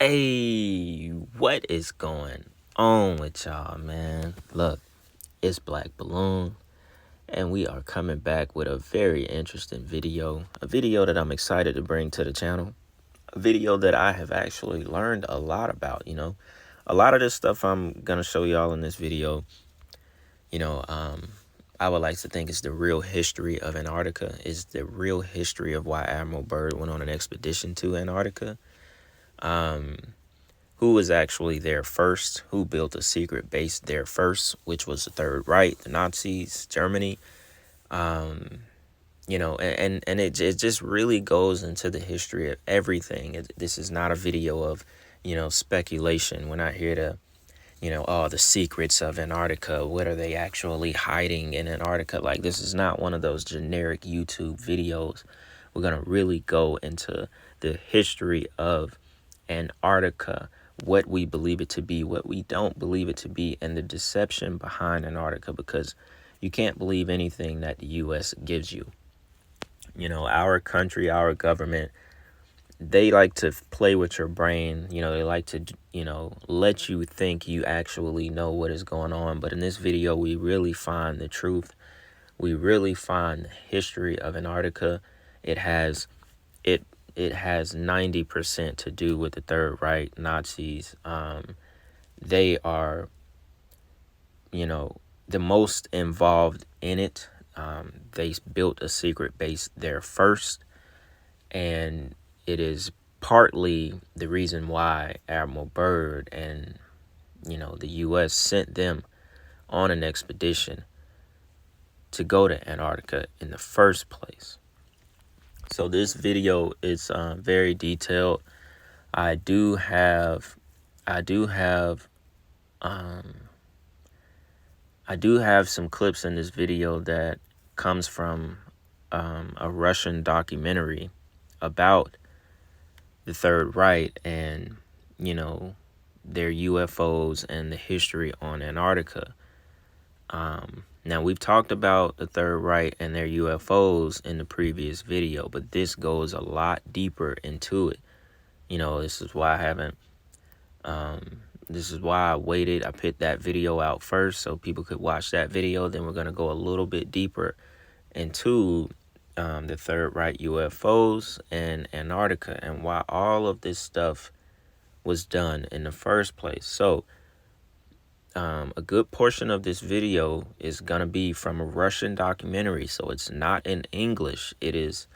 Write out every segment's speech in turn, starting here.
Hey, what is going on with y'all, man? Look, it's Black Balloon, and we are coming back with a very interesting video. A video that I'm excited to bring to the channel. A video that I have actually learned a lot about, A lot of this stuff I'm going to show y'all in this video, I would like to think it's the real history of Antarctica. It's the real history of why Admiral Byrd went on an expedition to Antarctica. Who was actually there first, who built a secret base there first, which was the Third Reich, the Nazis, Germany. And it just really goes into the history of everything. This is not a video of, speculation. We're not here to, the secrets of Antarctica. What are they actually hiding in Antarctica? Like, this is not one of those generic YouTube videos. We're going to really go into the history of Antarctica, what we believe it to be, what we don't believe it to be, and the deception behind Antarctica, because you can't believe anything that the U.S. gives you. Our country, our government, they like to play with your brain. They like to, let you think you actually know what is going on. But in this video, we really find the truth. We really find the history of Antarctica. It has 90% to do with the Third Reich, Nazis. They are, the most involved in it. They built a secret base there first, and it is partly the reason why Admiral Byrd and, the U.S. sent them on an expedition to go to Antarctica in the first place. So this video is very detailed. I do have some clips in this video that comes from a Russian documentary about the Third Reich and, their UFOs and the history on Antarctica. Now, we've talked about the Third Reich and their UFOs in the previous video, but this goes a lot deeper into it. This is why I waited. I put that video out first so people could watch that video. Then we're going to go a little bit deeper into the Third Reich UFOs and Antarctica and why all of this stuff was done in the first place. So, a good portion of this video is going to be from a Russian documentary. So it's not in English. It is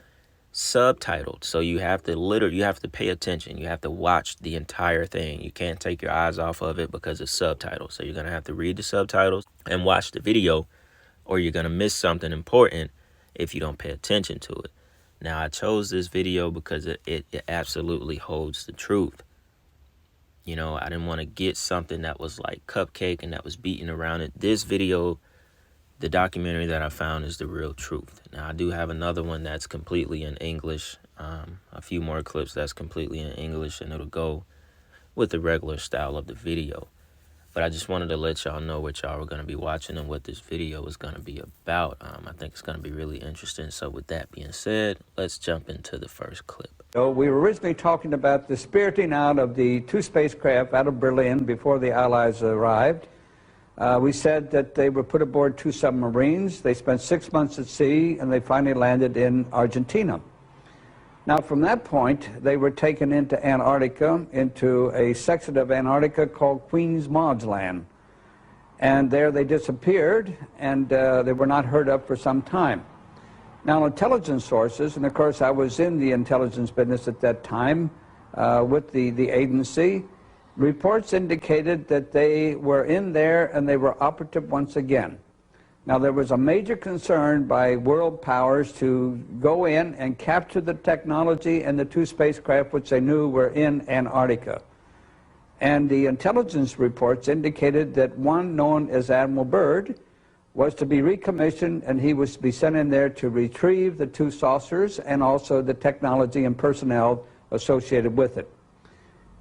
subtitled. So you have to pay attention. You have to watch the entire thing. You can't take your eyes off of it because it's subtitles. So you're going to have to read the subtitles and watch the video, or you're going to miss something important if you don't pay attention to it. Now, I chose this video because it absolutely holds the truth. I didn't want to get something that was like cupcake and that was beaten around it. This video, the documentary that I found, is the real truth. Now, I do have another one that's completely in English, a few more clips that's completely in English, and it'll go with the regular style of the video. But I just wanted to let y'all know what y'all were going to be watching and what this video is going to be about. I think it's going to be really interesting. So with that being said, let's jump into the first clip. So we were originally talking about the spiriting out of the two spacecraft out of Berlin before the Allies arrived. We said that they were put aboard two submarines. They spent 6 months at sea, and they finally landed in Argentina. Now, from that point, they were taken into Antarctica, into a section of Antarctica called Queen's Maud's Land. And there they disappeared, and they were not heard of for some time. Now, intelligence sources, and of course I was in the intelligence business at that time with the agency, reports indicated that they were in there and they were operative once again. Now, there was a major concern by world powers to go in and capture the technology and the two spacecraft which they knew were in Antarctica. And the intelligence reports indicated that one known as Admiral Byrd was to be recommissioned, and he was to be sent in there to retrieve the two saucers and also the technology and personnel associated with it.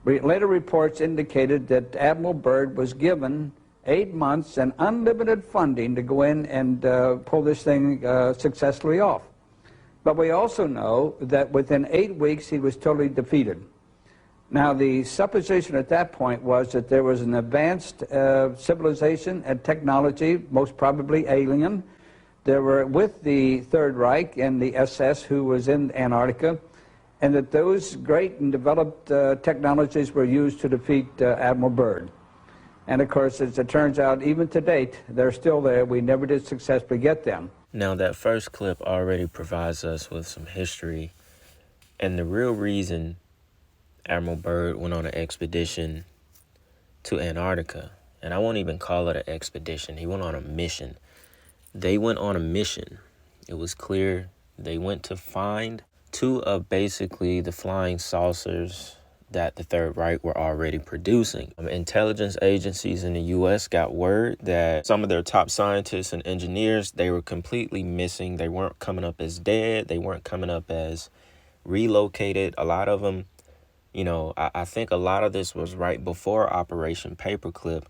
Later reports indicated that Admiral Byrd was given 8 months and unlimited funding to go in and pull this thing successfully off. But we also know that within 8 weeks he was totally defeated. Now, the supposition at that point was that there was an advanced civilization and technology, most probably alien. There were with the Third Reich and the SS who was in Antarctica, and that those great and developed technologies were used to defeat Admiral Byrd. And of course, as it turns out, even to date, they're still there. We never did successfully get them. Now, that first clip already provides us with some history, and the real reason Admiral Byrd went on an expedition to Antarctica, and I won't even call it an expedition, he went on a mission. They went on a mission. It was clear they went to find two of basically the flying saucers that the Third Reich were already producing. Intelligence agencies in the U.S. got word that some of their top scientists and engineers, they were completely missing. They weren't coming up as dead. They weren't coming up as relocated. A lot of them, I think a lot of this was right before Operation Paperclip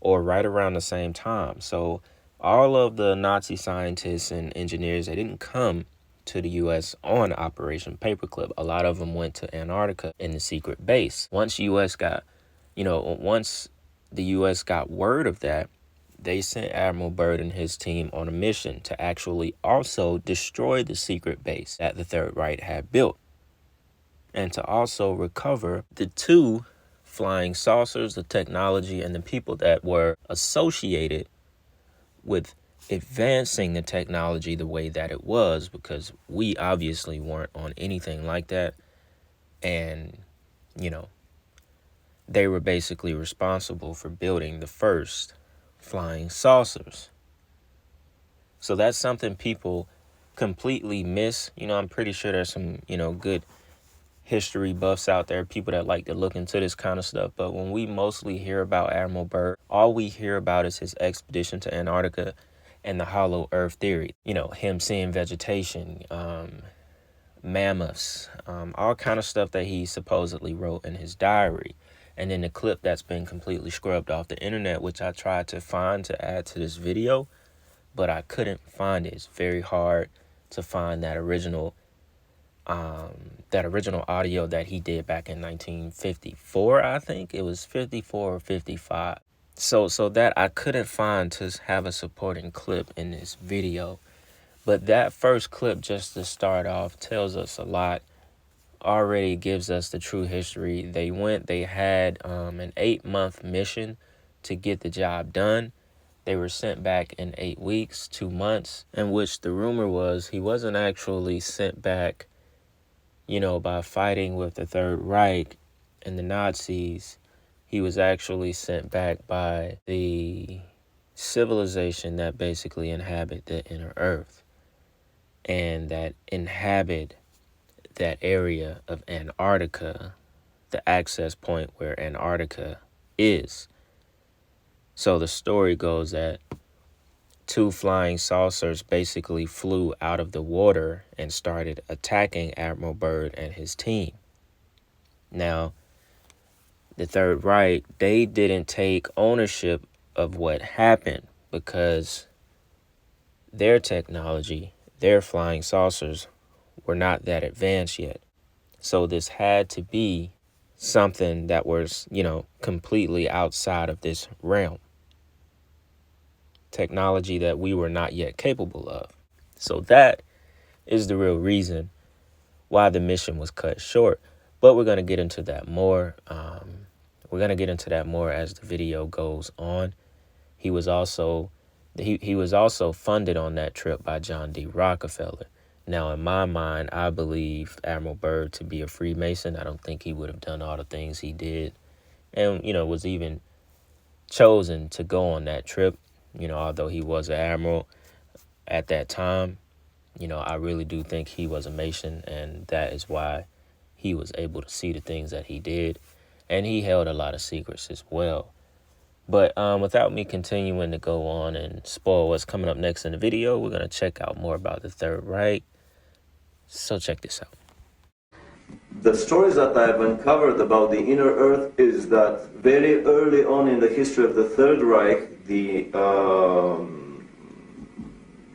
or right around the same time. So all of the Nazi scientists and engineers, they didn't come to the U.S. on Operation Paperclip. A lot of them went to Antarctica in the secret base. Once the U.S. got word of that, they sent Admiral Byrd and his team on a mission to actually also destroy the secret base that the Third Reich had built, and to also recover the two flying saucers, the technology, and the people that were associated with advancing the technology the way that it was, because we obviously weren't on anything like that. And, they were basically responsible for building the first flying saucers. So that's something people completely miss. I'm pretty sure there's some, good history buffs out there, people that like to look into this kind of stuff. But when we mostly hear about Admiral Byrd, all we hear about is his expedition to Antarctica and the hollow earth theory. Him seeing vegetation, mammoths, all kind of stuff that he supposedly wrote in his diary. And then the clip that's been completely scrubbed off the internet, which I tried to find to add to this video, but I couldn't find it. It's very hard to find that original audio that he did back in 1954, I think. It was 54 or 55. So that I couldn't find to have a supporting clip in this video. But that first clip, just to start off, tells us a lot. Already gives us the true history. They had an 8-month mission to get the job done. They were sent back in 8 weeks, 2 months, in which the rumor was he wasn't actually sent back, by fighting with the Third Reich and the Nazis. He was actually sent back by the civilization that basically inhabit the inner earth and that inhabit that area of Antarctica, the access point where Antarctica is. So the story goes that two flying saucers basically flew out of the water and started attacking Admiral Byrd and his team. Now, the Third Reich, they didn't take ownership of what happened because their technology, their flying saucers, were not that advanced yet. So this had to be something that was, completely outside of this realm. Technology that we were not yet capable of. So that is the real reason why the mission was cut short. But we're going to get into that more. We're going to get into that more as the video goes on. He was also funded on that trip by John D. Rockefeller. Now, in my mind, I believe Admiral Byrd to be a Freemason. I don't think he would have done all the things he did and, was even chosen to go on that trip. Although he was an admiral at that time, I really do think he was a Mason, and that is why he was able to see the things that he did. And he held a lot of secrets as well. But without me continuing to go on and spoil what's coming up next in the video, we're going to check out more about the Third Reich. So check this out. The stories that I've uncovered about the inner earth is that very early on in the history of the Third Reich,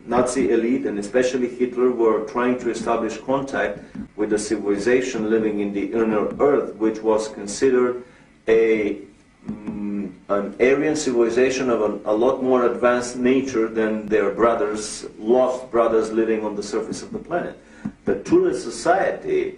Nazi elite and especially Hitler were trying to establish contact with a civilization living in the inner earth, which was considered an Aryan civilization of a lot more advanced nature than their brothers, lost brothers living on the surface of the planet. The Thule Society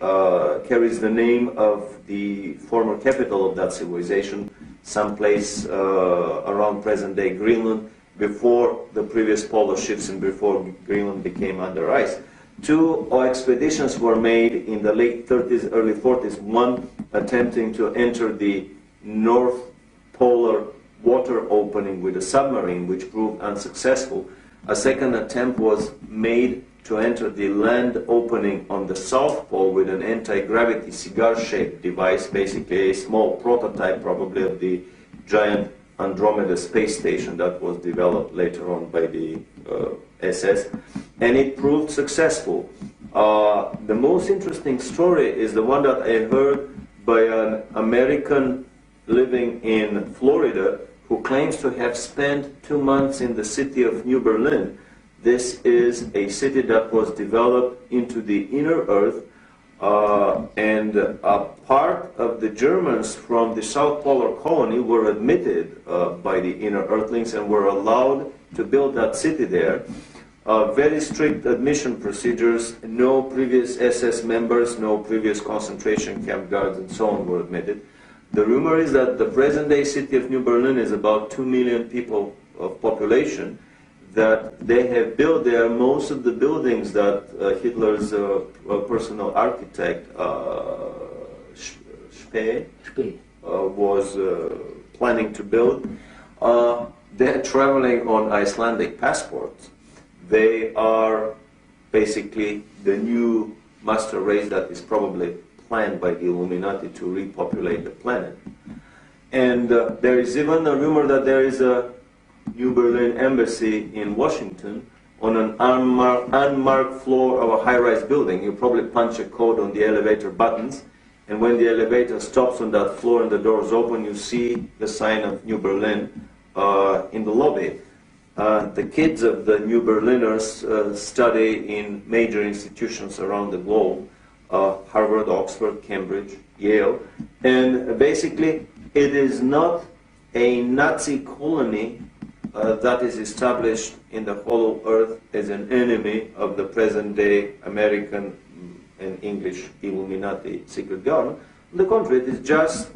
carries the name of the former capital of that civilization, someplace around present-day Greenland, before the previous polar shifts and before Greenland became under ice. Two expeditions were made in the late 30s, early 40s, one attempting to enter the North Polar water opening with a submarine, which proved unsuccessful. A second attempt was made to enter the land opening on the South Pole with an anti-gravity cigar-shaped device, basically a small prototype probably of the giant Andromeda space station that was developed later on by the SS, and it proved successful. The most interesting story is the one that I heard by an American living in Florida who claims to have spent 2 months in the city of New Berlin. This is a city that was developed into the inner earth, and a part of the Germans from the South Polar colony were admitted by the inner earthlings and were allowed to build that city there. Very strict admission procedures, no previous SS members, no previous concentration camp guards and so on were admitted. The rumor is that the present-day city of New Berlin is about 2 million people of population, that they have built there most of the buildings that Hitler's personal architect, Spee, was planning to build. They're traveling on Icelandic passports. They are basically the new master race that is probably planned by the Illuminati to repopulate the planet. And there is even a rumor that there is a New Berlin embassy in Washington on an unmarked floor of a high-rise building. You probably punch a code on the elevator buttons, and when the elevator stops on that floor and the doors open, you see the sign of New Berlin in the lobby. The kids of the New Berliners study in major institutions around the globe, Harvard, Oxford, Cambridge, Yale, and basically it is not a Nazi colony that is established in the hollow earth as an enemy of the present-day American and English Illuminati secret government. On the contrary, it is just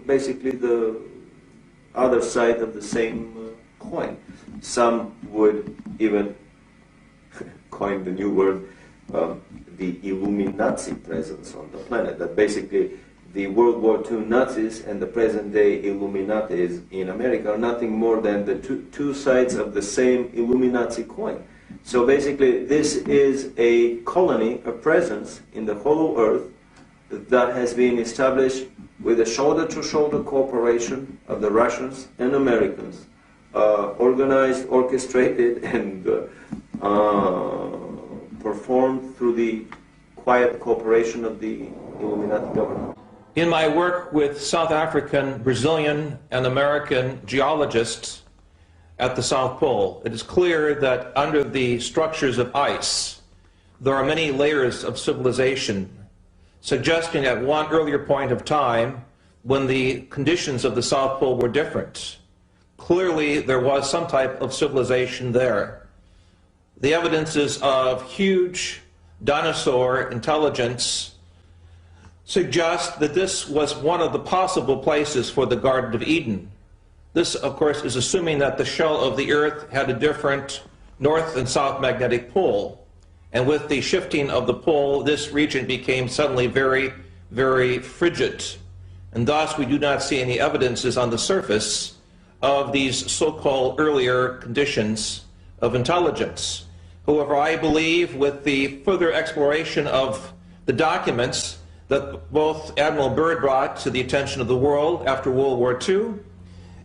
basically the other side of the same coin. Some would even coin the new word, the Illuminati presence on the planet, that basically the World War II Nazis and the present-day Illuminatis in America are nothing more than the two sides of the same Illuminati coin. So basically, this is a colony, a presence in the hollow earth that has been established with a shoulder-to-shoulder cooperation of the Russians and Americans, organized, orchestrated, and performed through the quiet cooperation of the Illuminati government. In my work with South African, Brazilian, and American geologists at the South Pole, it is clear that under the structures of ice, there are many layers of civilization, suggesting at one earlier point of time when the conditions of the South Pole were different. Clearly, there was some type of civilization there. The evidences of huge dinosaur intelligence suggest that this was one of the possible places for the Garden of Eden. This, of course, is assuming that the shell of the Earth had a different north and south magnetic pole. And with the shifting of the pole, this region became suddenly very, very frigid. And thus, we do not see any evidences on the surface of these so-called earlier conditions of intelligence. However, I believe with the further exploration of the documents that both Admiral Byrd brought to the attention of the world after World War II,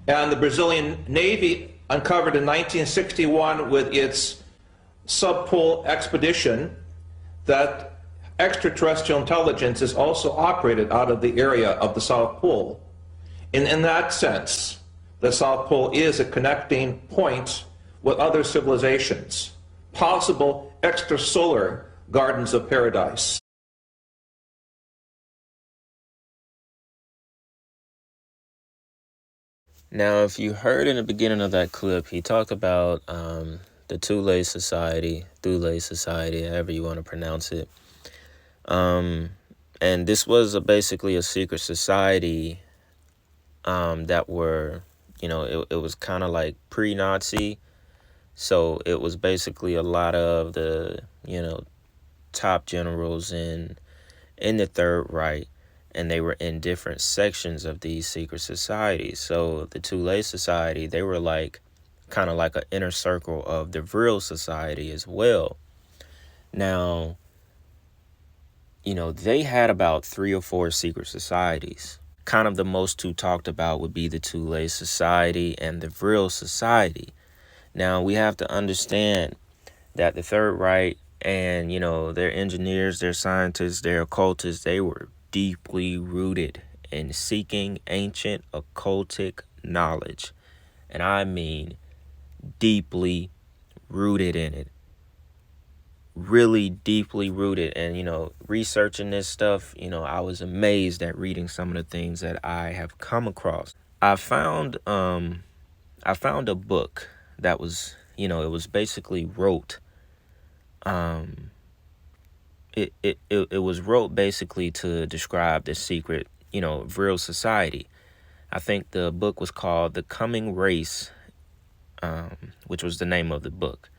and the Brazilian Navy uncovered in 1961 with its subpole expedition, that extraterrestrial intelligence is also operated out of the area of the South Pole. In that sense, the South Pole is a connecting point with other civilizations. possible extrasolar gardens of paradise. Now, if you heard in the beginning of that clip, he talked about the Thule Society, however you want to pronounce it. And this was basically a secret society that were, it was kind of like pre-Nazi. So it was basically a lot of the, top generals in the Third Reich, and they were in different sections of these secret societies. So the Thule Society, they were like kind of like an inner circle of the VRIL Society as well. Now, they had about 3 or 4 secret societies. Kind of the most two talked about would be the Thule Society and the VRIL Society. Now, we have to understand that the Third Reich and, their engineers, their scientists, their occultists, they were deeply rooted in seeking ancient occultic knowledge. And I mean deeply rooted in it. Really deeply rooted. And, researching this stuff, I was amazed at reading some of the things that I have come across. I found a book that was, it was basically wrote. It was wrote basically to describe the secret, VRIL society. I think the book was called The Coming Race, which was the name of the book.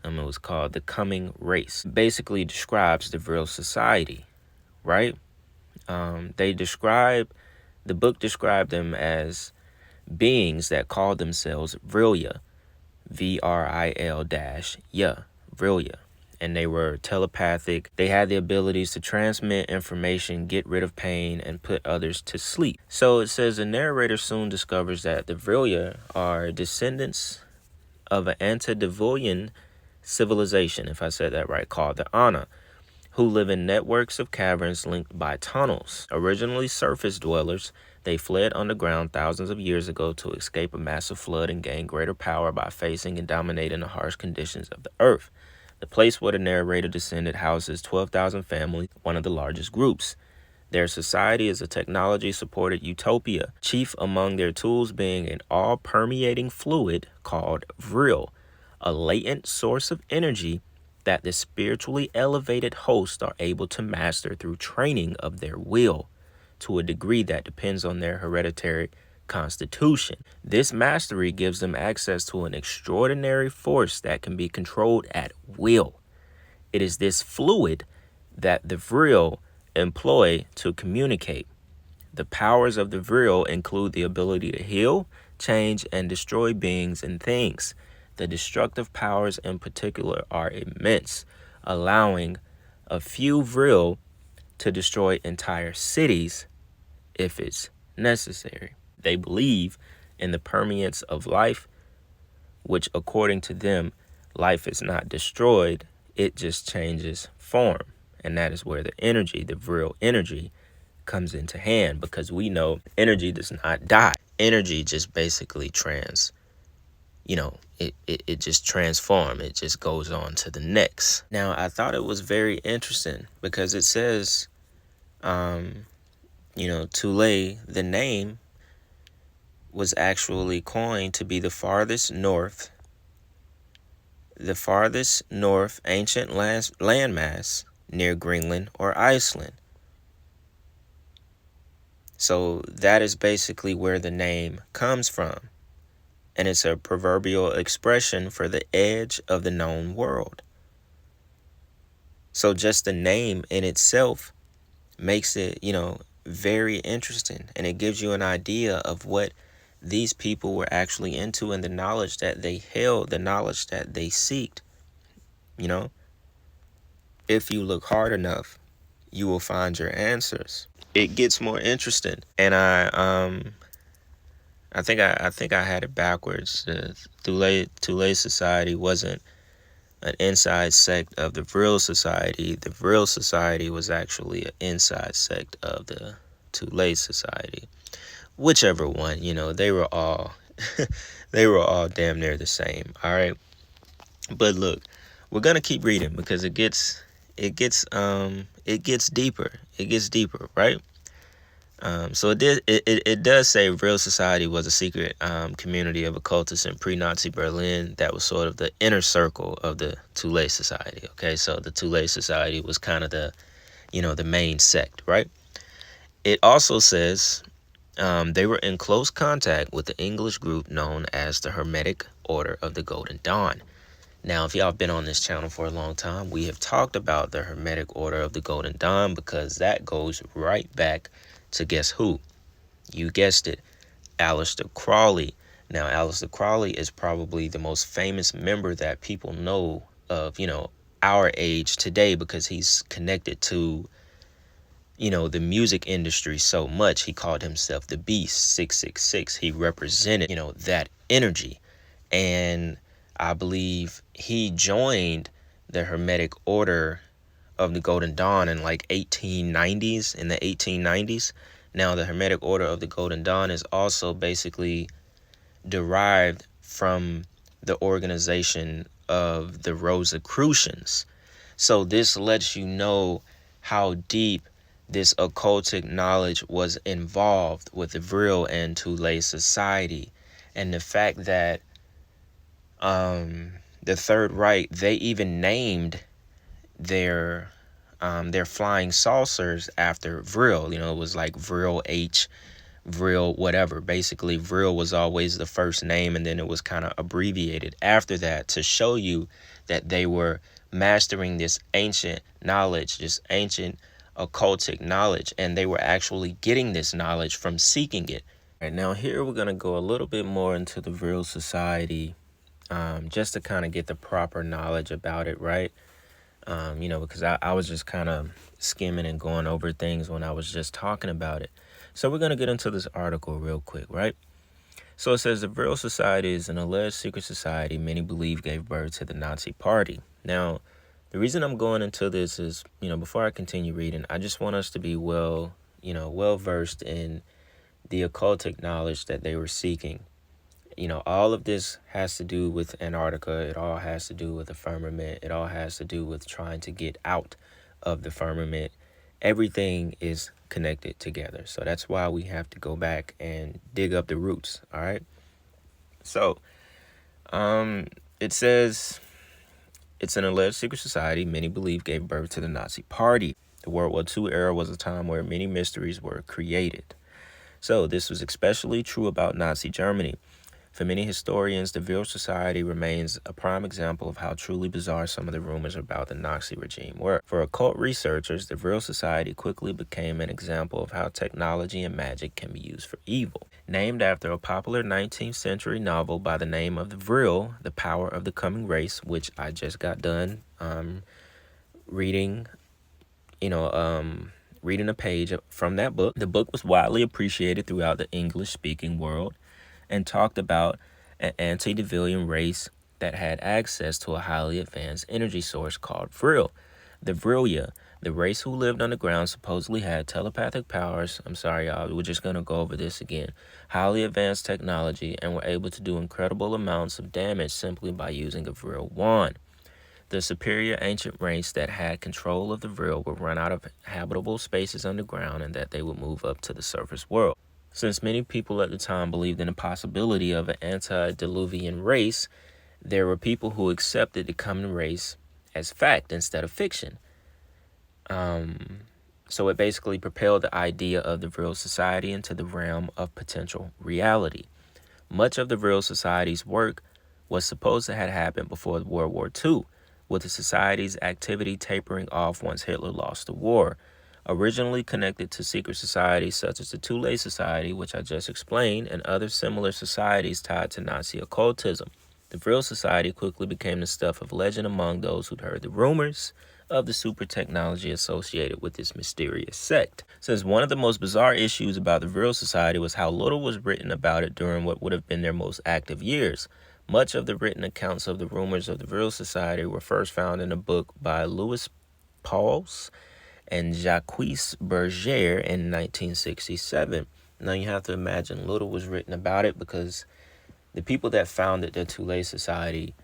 It was called The Coming Race. Basically describes the VRIL society, right? The book described them as beings that called themselves VRILya, VRIL-ya, VRILya. And they were telepathic. They had the abilities to transmit information, get rid of pain, and put others to sleep. So it says the narrator soon discovers that the VRILya are descendants of an antediluvian civilization, if I said that right, called the Ana, who live in networks of caverns linked by tunnels. Originally surface dwellers, they fled underground thousands of years ago to escape a massive flood and gain greater power by facing and dominating the harsh conditions of the earth. The place where the narrator descended houses 12,000 families, one of the largest groups. Their society is a technology-supported utopia, chief among their tools being an all-permeating fluid called VRIL, a latent source of energy that the spiritually elevated hosts are able to master through training of their will to a degree that depends on their hereditary constitution. This mastery gives them access to an extraordinary force that can be controlled at will. It is this fluid that the VRIL employ to communicate. The powers of the VRIL include the ability to heal, change, and destroy beings and things. The destructive powers in particular are immense, allowing a few VRIL to destroy entire cities if it's necessary. They believe in the permanence of life, which according to them, life is not destroyed, it just changes form. And that is where the energy, the VRIL energy, comes into hand, because we know energy does not die. Energy just basically it just transforms. It just goes on to the next. Now, I thought it was very interesting because it says, Thule, the name was actually coined to be the farthest north ancient landmass near Greenland or Iceland. So that is basically where the name comes from. And it's a proverbial expression for the edge of the known world. So just the name in itself makes it, very interesting. And it gives you an idea of what these people were actually into and the knowledge that they held, the knowledge that they seeked. If you look hard enough, you will find your answers. It gets more interesting. And I think I had it backwards. The Thule Society wasn't an inside sect of the VRIL Society. The VRIL Society was actually an inside sect of the Thule Society. Whichever one, they were all they were all damn near the same. All right. But look, we're gonna keep reading because it gets deeper. It gets deeper, right? So it does say VRIL Society was a secret community of occultists in pre-Nazi Berlin that was sort of the inner circle of the Thule Society. Okay, so the Thule Society was kind of the main sect, right? It also says they were in close contact with the English group known as the Hermetic Order of the Golden Dawn. Now, if y'all have been on this channel for a long time, we have talked about the Hermetic Order of the Golden Dawn because that goes right back to guess who? You guessed it, Aleister Crowley. Now, Aleister Crowley is probably the most famous member that people know of, our age today because he's connected to, the music industry so much. He called himself the Beast 666. He represented, that energy. And I believe he joined the Hermetic Order of the Golden Dawn in like 1890s, in the 1890s. Now, the Hermetic Order of the Golden Dawn is also basically derived from the organization of the Rosicrucians. So this lets you know how deep this occultic knowledge was involved with the VRIL and Thule Society. And the fact that the Third Reich, they even named their flying saucers after VRIL. It was like VRIL H, VRIL whatever. Basically, VRIL was always the first name, and then it was kind of abbreviated after that to show you that they were mastering this ancient knowledge, this ancient occultic knowledge, and they were actually getting this knowledge from seeking it. All right, now here we're going to go a little bit more into the VRIL Society, just to kind of get the proper knowledge about it, right? Because I was just kind of skimming and going over things when I was just talking about it. So we're going to get into this article real quick, right? So it says the VRIL Society is an alleged secret society many believe gave birth to the Nazi Party. Now, the reason I'm going into this is, before I continue reading, I just want us to be well versed in the occultic knowledge that they were seeking. All of this has to do with Antarctica. It all has to do with the firmament. It all has to do with trying to get out of the firmament. Everything is connected together. So that's why we have to go back and dig up the roots. All right. So it says it's an alleged secret society many believe gave birth to the Nazi Party. The World War II era was a time where many mysteries were created. So this was especially true about Nazi Germany. For many historians, the VRIL Society remains a prime example of how truly bizarre some of the rumors about the Nazi regime were. For occult researchers, the VRIL Society quickly became an example of how technology and magic can be used for evil. Named after a popular 19th century novel by the name of the VRIL, The Power of the Coming Race, which I just got done reading, reading a page from that book. The book was widely appreciated throughout the English-speaking world and talked about an antediluvian race that had access to a highly advanced energy source called VRIL. The VRILya, the race who lived underground, supposedly had telepathic powers. I'm sorry, y'all, we're just going to go over this again. Highly advanced technology and were able to do incredible amounts of damage simply by using a VRIL wand. The superior ancient race that had control of the VRIL would run out of habitable spaces underground and that they would move up to the surface world. Since many people at the time believed in the possibility of an antediluvian race, there were people who accepted the coming race as fact instead of fiction. So it basically propelled the idea of the VRIL Society into the realm of potential reality. Much of the VRIL Society's work was supposed to have happened before World War II, with the Society's activity tapering off once Hitler lost the war. Originally connected to secret societies such as the Thule Society, which I just explained, and other similar societies tied to Nazi occultism, the VRIL Society quickly became the stuff of legend among those who'd heard the rumors of the super technology associated with this mysterious sect. Since one of the most bizarre issues about the VRIL Society was how little was written about it during what would have been their most active years. Much of the written accounts of the rumors of the VRIL Society were first found in a book by Louis Pauwels and Jacques Berger in 1967. Now you have to imagine little was written about it because the people that founded the Thule Society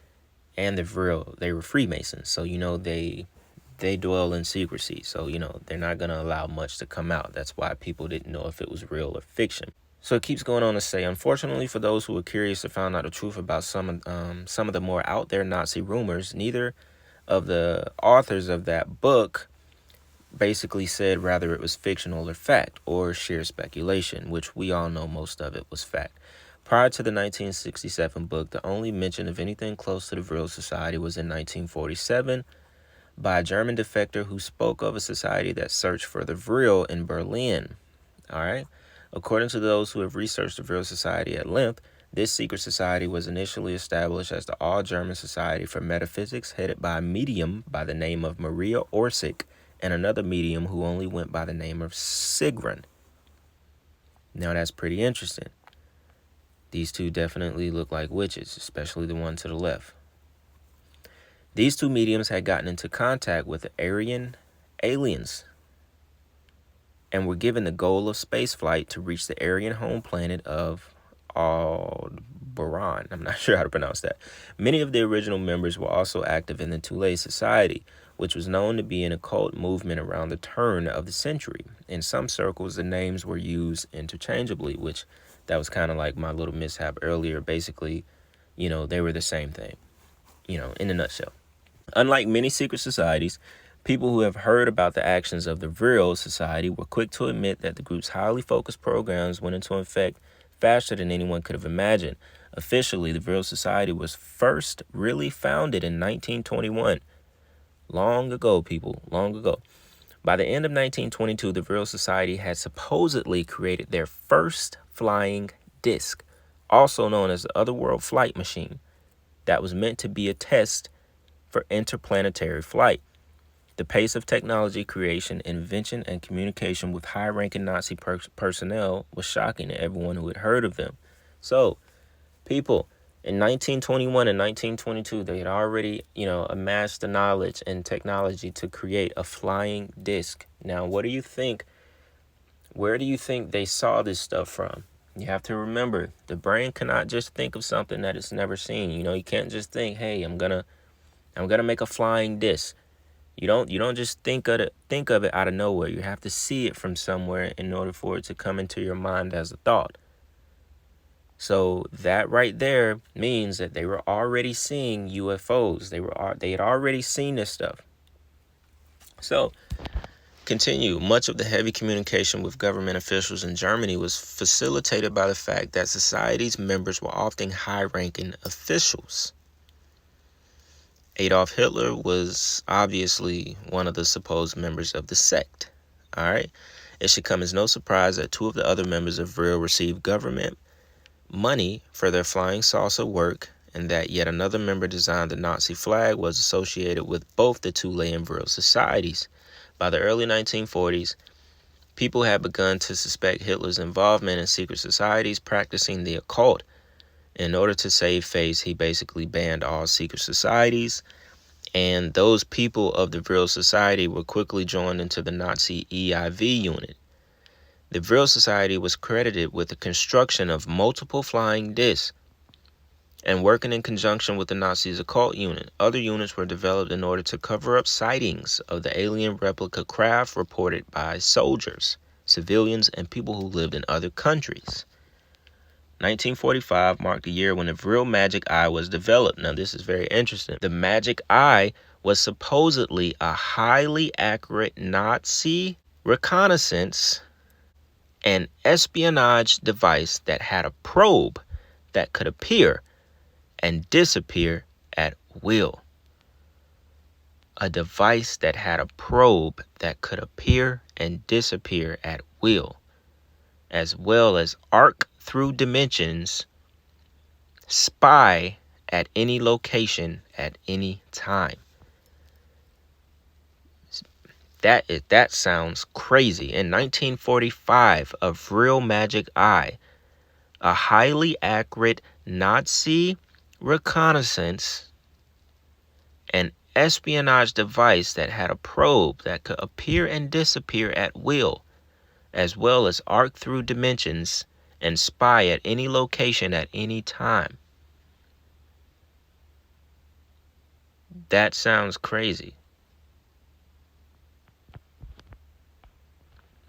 and the VRIL, they were Freemasons. So, they dwell in secrecy. So, they're not going to allow much to come out. That's why people didn't know if it was real or fiction. So it keeps going on to say, unfortunately for those who are curious to find out the truth about some of the more out there Nazi rumors, neither of the authors of that book basically said rather it was fictional or fact or sheer speculation, which we all know most of it was fact. Prior to the 1967 book, the only mention of anything close to the VRIL Society was in 1947 by a German defector who spoke of a society that searched for the VRIL in Berlin. All right. According to those who have researched the VRIL Society at length, this secret society was initially established as the All-German Society for Metaphysics, headed by a medium by the name of Maria Orsic and another medium who only went by the name of Sigrun. Now that's pretty interesting. These two definitely look like witches, especially the one to the left. These two mediums had gotten into contact with the Aryan aliens and were given the goal of spaceflight to reach the Aryan home planet of Aldebaran. I'm not sure how to pronounce that. Many of the original members were also active in the Thule Society, which was known to be an occult movement around the turn of the century. In some circles, the names were used interchangeably, which that was kind of like my little mishap earlier. Basically, they were the same thing, in a nutshell. Unlike many secret societies, people who have heard about the actions of the VRIL Society were quick to admit that the group's highly focused programs went into effect faster than anyone could have imagined. Officially, the VRIL Society was first really founded in 1921. Long ago, people, long ago. By the end of 1922, the VRIL Society had supposedly created their first flying disc, also known as the Otherworld Flight Machine, that was meant to be a test for interplanetary flight. The pace of technology creation, invention, and communication with high-ranking Nazi personnel was shocking to everyone who had heard of them. So, people, in 1921 and 1922, they had already, amassed the knowledge and technology to create a flying disc. Now, what do you think? Where do you think they saw this stuff from? You have to remember, the brain cannot just think of something that it's never seen. You can't just think, hey, I'm gonna make a flying disc. You don't just think of it out of nowhere. You have to see it from somewhere in order for it to come into your mind as a thought. So that right there means that they were already seeing UFOs. They had already seen this stuff. So continue. Much of the heavy communication with government officials in Germany was facilitated by the fact that society's members were often high-ranking officials. Adolf Hitler was obviously one of the supposed members of the sect. All right. It should come as no surprise that two of the other members of VRIL received government money for their flying saucer work, and that yet another member designed the Nazi flag was associated with both the Thule and VRIL societies. By the early 1940s, people had begun to suspect Hitler's involvement in secret societies practicing the occult. In order to save face, he basically banned all secret societies, and those people of the VRIL Society were quickly joined into the Nazi EIV unit. The VRIL Society was credited with the construction of multiple flying discs and working in conjunction with the Nazis' occult unit. Other units were developed in order to cover up sightings of the alien replica craft reported by soldiers, civilians, and people who lived in other countries. 1945 marked the year when the VRIL Magic Eye was developed. Now, this is very interesting. The Magic Eye was supposedly a highly accurate Nazi reconnaissance and espionage device that had a probe that could appear and disappear at will. A device that had a probe that could appear and disappear at will, as well as arc through dimensions, spy at any location at any time. That sounds crazy. In 1945, a VRIL Magic Eye, a highly accurate Nazi reconnaissance and espionage device that had a probe that could appear and disappear at will, as well as arc through dimensions and spy at any location at any time. That sounds crazy.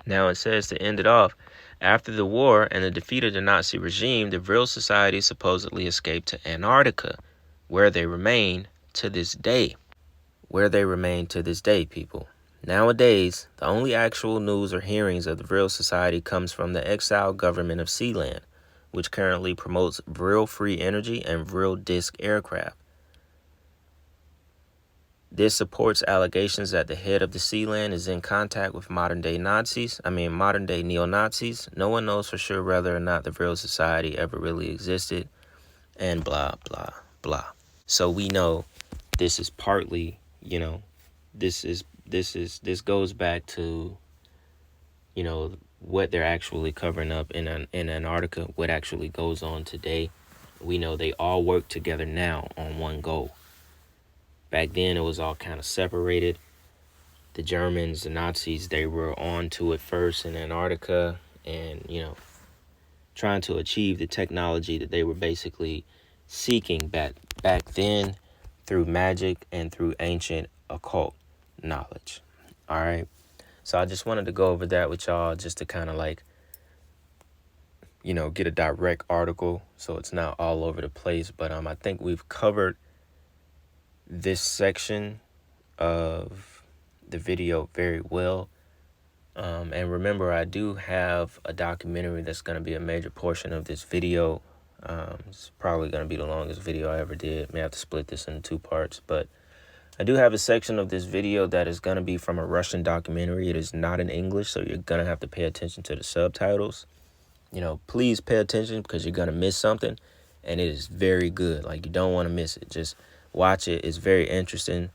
Now it says, to end it off, after the war and the defeat of the Nazi regime, the VRIL Society supposedly escaped to Antarctica, where they remain to this day. People. Nowadays, the only actual news or hearings of the VRIL Society comes from the exiled government of Sealand, which currently promotes VRIL-free energy and VRIL disc aircraft. This supports allegations that the head of the Sealand is in contact with modern-day neo-Nazis. No one knows for sure whether or not the VRIL Society ever really existed, and blah, blah, blah. So we know this is partly, this goes back to, what they're actually covering up in Antarctica, what actually goes on today. We know they all work together now on one goal. Back then, it was all kind of separated. The Germans, the Nazis, they were on to it first in Antarctica and, trying to achieve the technology that they were basically seeking back then through magic and through ancient occult knowledge. All right. So I just wanted to go over that with y'all just to kind of get a direct article so it's not all over the place. But I think we've covered this section of the video very well. And remember, I do have a documentary that's going to be a major portion of this video. It's probably going to be the longest video I ever did. May have to split this into 2 parts, but I do have a section of this video that is going to be from a Russian documentary. It is not in English, so you're going to have to pay attention to the subtitles. Please pay attention because you're going to miss something, and it is very good. You don't want to miss it. Just watch it. It's very interesting.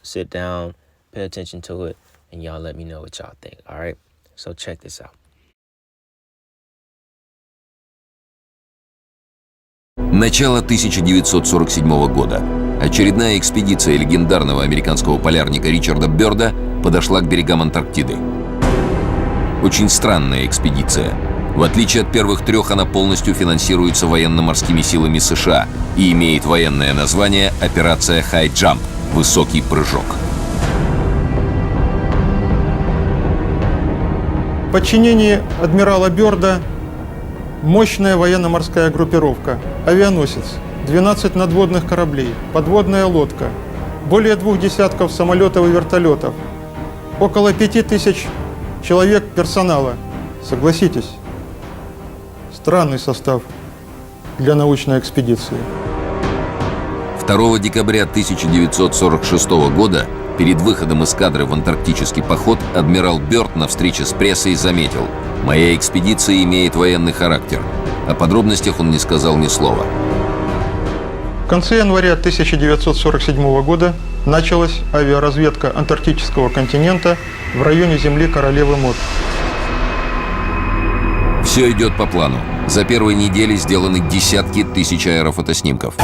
Sit down, pay attention to it, and y'all let me know what y'all think. All right? So check this out. Начало 1947 года. Очередная экспедиция легендарного американского полярника Ричарда Бёрда подошла к берегам Антарктиды. Очень странная экспедиция. В отличие от первых 3, она полностью финансируется военно-морскими силами США и имеет военное название «Операция High Jump» – «Высокий прыжок». В подчинении адмирала Бёрда мощная военно-морская группировка, авианосец, 12 надводных кораблей, подводная лодка, более 2 десятков самолетов и вертолетов, около 5000 человек персонала. Согласитесь, странный состав для научной экспедиции. 2 декабря 1946 года перед выходом эскадры в антарктический поход адмирал Бёрд на встрече с прессой заметил: «Моя экспедиция имеет военный характер». О подробностях он не сказал ни слова. В конце января 1947 года началась авиаразведка антарктического континента в районе земли Королевы Мод. Все идет по плану. За первые недели сделаны десятки тысяч аэрофотоснимков.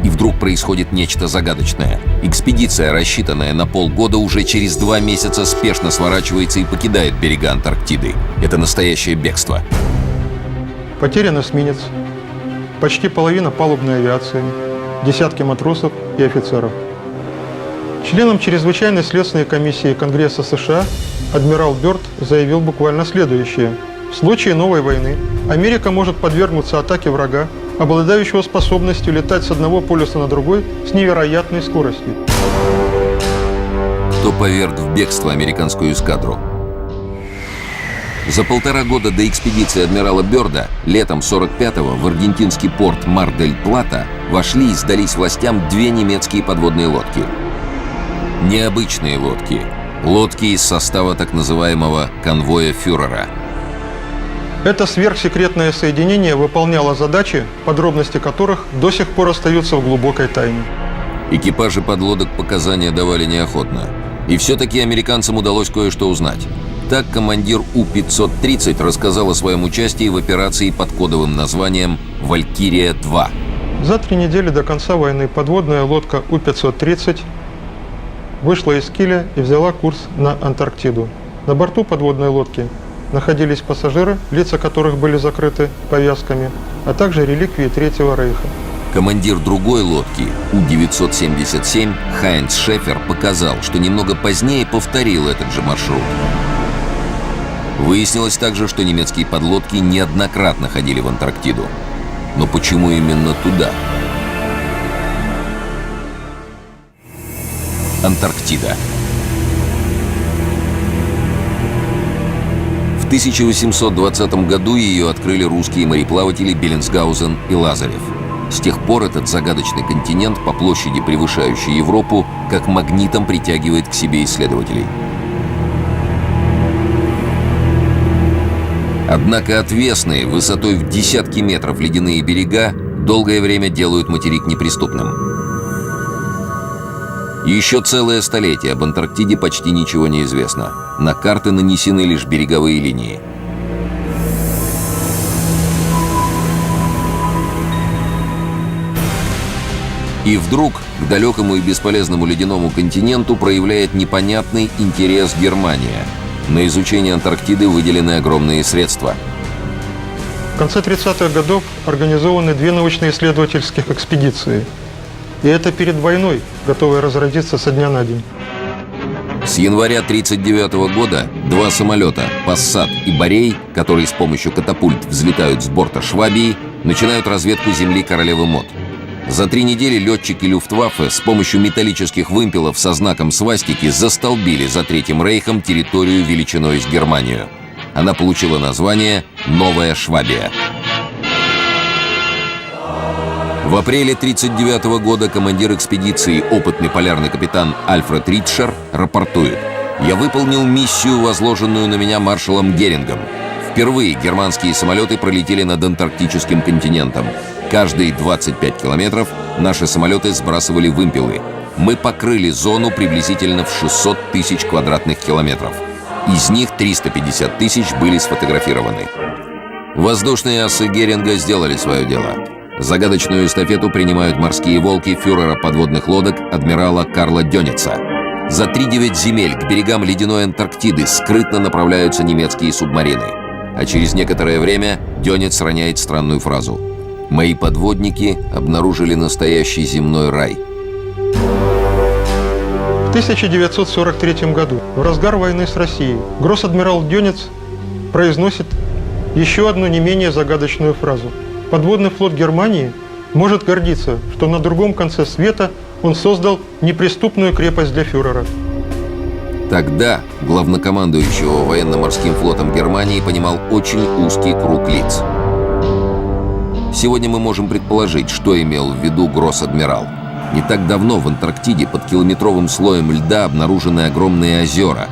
И вдруг происходит нечто загадочное. Экспедиция, рассчитанная на полгода, уже через 2 месяца спешно сворачивается и покидает берега Антарктиды. Это настоящее бегство. Потерян эсминец, почти половина палубной авиации, десятки матросов и офицеров. Членам чрезвычайной следственной комиссии Конгресса США адмирал Бёрд заявил буквально следующее. В случае новой войны Америка может подвергнуться атаке врага, обладающего способностью летать с одного полюса на другой с невероятной скоростью. Кто поверг в бегство американскую эскадру? За 1,5 года до экспедиции адмирала Бёрда летом 45-го в аргентинский порт Мар-дель-Плата вошли и сдались властям 2 немецкие подводные лодки. Необычные лодки. Лодки из состава так называемого конвоя фюрера. Это сверхсекретное соединение выполняло задачи, подробности которых до сих пор остаются в глубокой тайне. Экипажи подлодок показания давали неохотно. И все-таки американцам удалось кое-что узнать. Так командир У-530 рассказал о своем участии в операции под кодовым названием «Валькирия-2». За 3 недели до конца войны подводная лодка У-530 вышла из киля и взяла курс на Антарктиду. На борту подводной лодки находились пассажиры, лица которых были закрыты повязками, а также реликвии Третьего Рейха. Командир другой лодки, У-977, Хайнц Шефер, показал, что немного позднее повторил этот же маршрут. Выяснилось также, что немецкие подлодки неоднократно ходили в Антарктиду. Но почему именно туда? Антарктида. В 1820 году ее открыли русские мореплаватели Беллинсгаузен и Лазарев. С тех пор этот загадочный континент, по площади превышающий Европу, как магнитом притягивает к себе исследователей. Однако отвесные, высотой в десятки метров ледяные берега долгое время делают материк неприступным. Еще целое столетие об Антарктиде почти ничего не известно. На карты нанесены лишь береговые линии. И вдруг к далекому и бесполезному ледяному континенту проявляет непонятный интерес Германия. На изучение Антарктиды выделены огромные средства. В конце 30-х годов организованы 2 научно-исследовательских экспедиции. И это перед войной, готовые разразиться со дня на день. С января 1939 года 2 самолета «Пассат» и «Борей», которые с помощью катапульт взлетают с борта «Швабии», начинают разведку земли Королевы Мод. За 3 недели летчики Люфтваффе с помощью металлических вымпелов со знаком свастики застолбили за Третьим Рейхом территорию величиной с Германию. Она получила название «Новая Швабия». В апреле 1939 года командир экспедиции, опытный полярный капитан Альфред Ритшер, рапортует: «Я выполнил миссию, возложенную на меня маршалом Герингом. Впервые германские самолеты пролетели над антарктическим континентом. Каждые 25 километров наши самолеты сбрасывали вымпелы. Мы покрыли зону приблизительно в 600 тысяч квадратных километров. Из них 350 тысяч были сфотографированы». Воздушные асы Геринга сделали свое дело. Загадочную эстафету принимают морские волки фюрера подводных лодок адмирала Карла Дёница. За 3-9 земель к берегам ледяной Антарктиды скрытно направляются немецкие субмарины. А через некоторое время Дёниц роняет странную фразу: «Мои подводники обнаружили настоящий земной рай». В 1943 году, в разгар войны с Россией, гросс-адмирал Дёниц произносит еще одну не менее загадочную фразу: «Подводный флот Германии может гордиться, что на другом конце света он создал неприступную крепость для фюрера». Тогда главнокомандующего военно-морским флотом Германии понимал очень узкий круг лиц. Сегодня мы можем предположить, что имел в виду гросс-адмирал. Не так давно в Антарктиде под километровым слоем льда обнаружены огромные озера.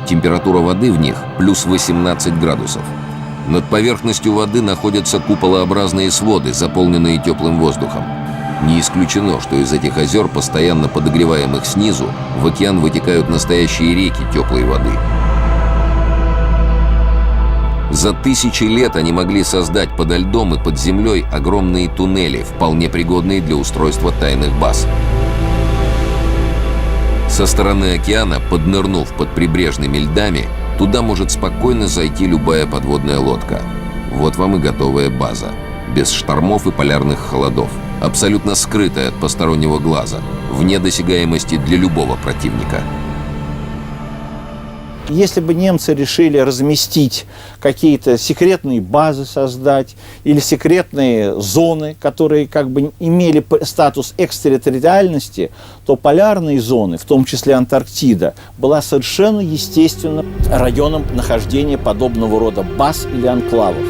Температура воды в них плюс 18 градусов. Над поверхностью воды находятся куполообразные своды, заполненные теплым воздухом. Не исключено, что из этих озер, постоянно подогреваемых снизу, в океан вытекают настоящие реки теплой воды. За тысячи лет они могли создать подо льдом и под землей огромные туннели, вполне пригодные для устройства тайных баз. Со стороны океана, поднырнув под прибрежными льдами, туда может спокойно зайти любая подводная лодка. Вот вам и готовая база. Без штормов и полярных холодов. Абсолютно скрытая от постороннего глаза. Вне досягаемости для любого противника. Если бы немцы решили разместить какие-то секретные базы, создать, или секретные зоны, которые как бы имели статус экстерриториальности, то полярные зоны, в том числе Антарктида, была совершенно естественным районом нахождения подобного рода баз или анклавов.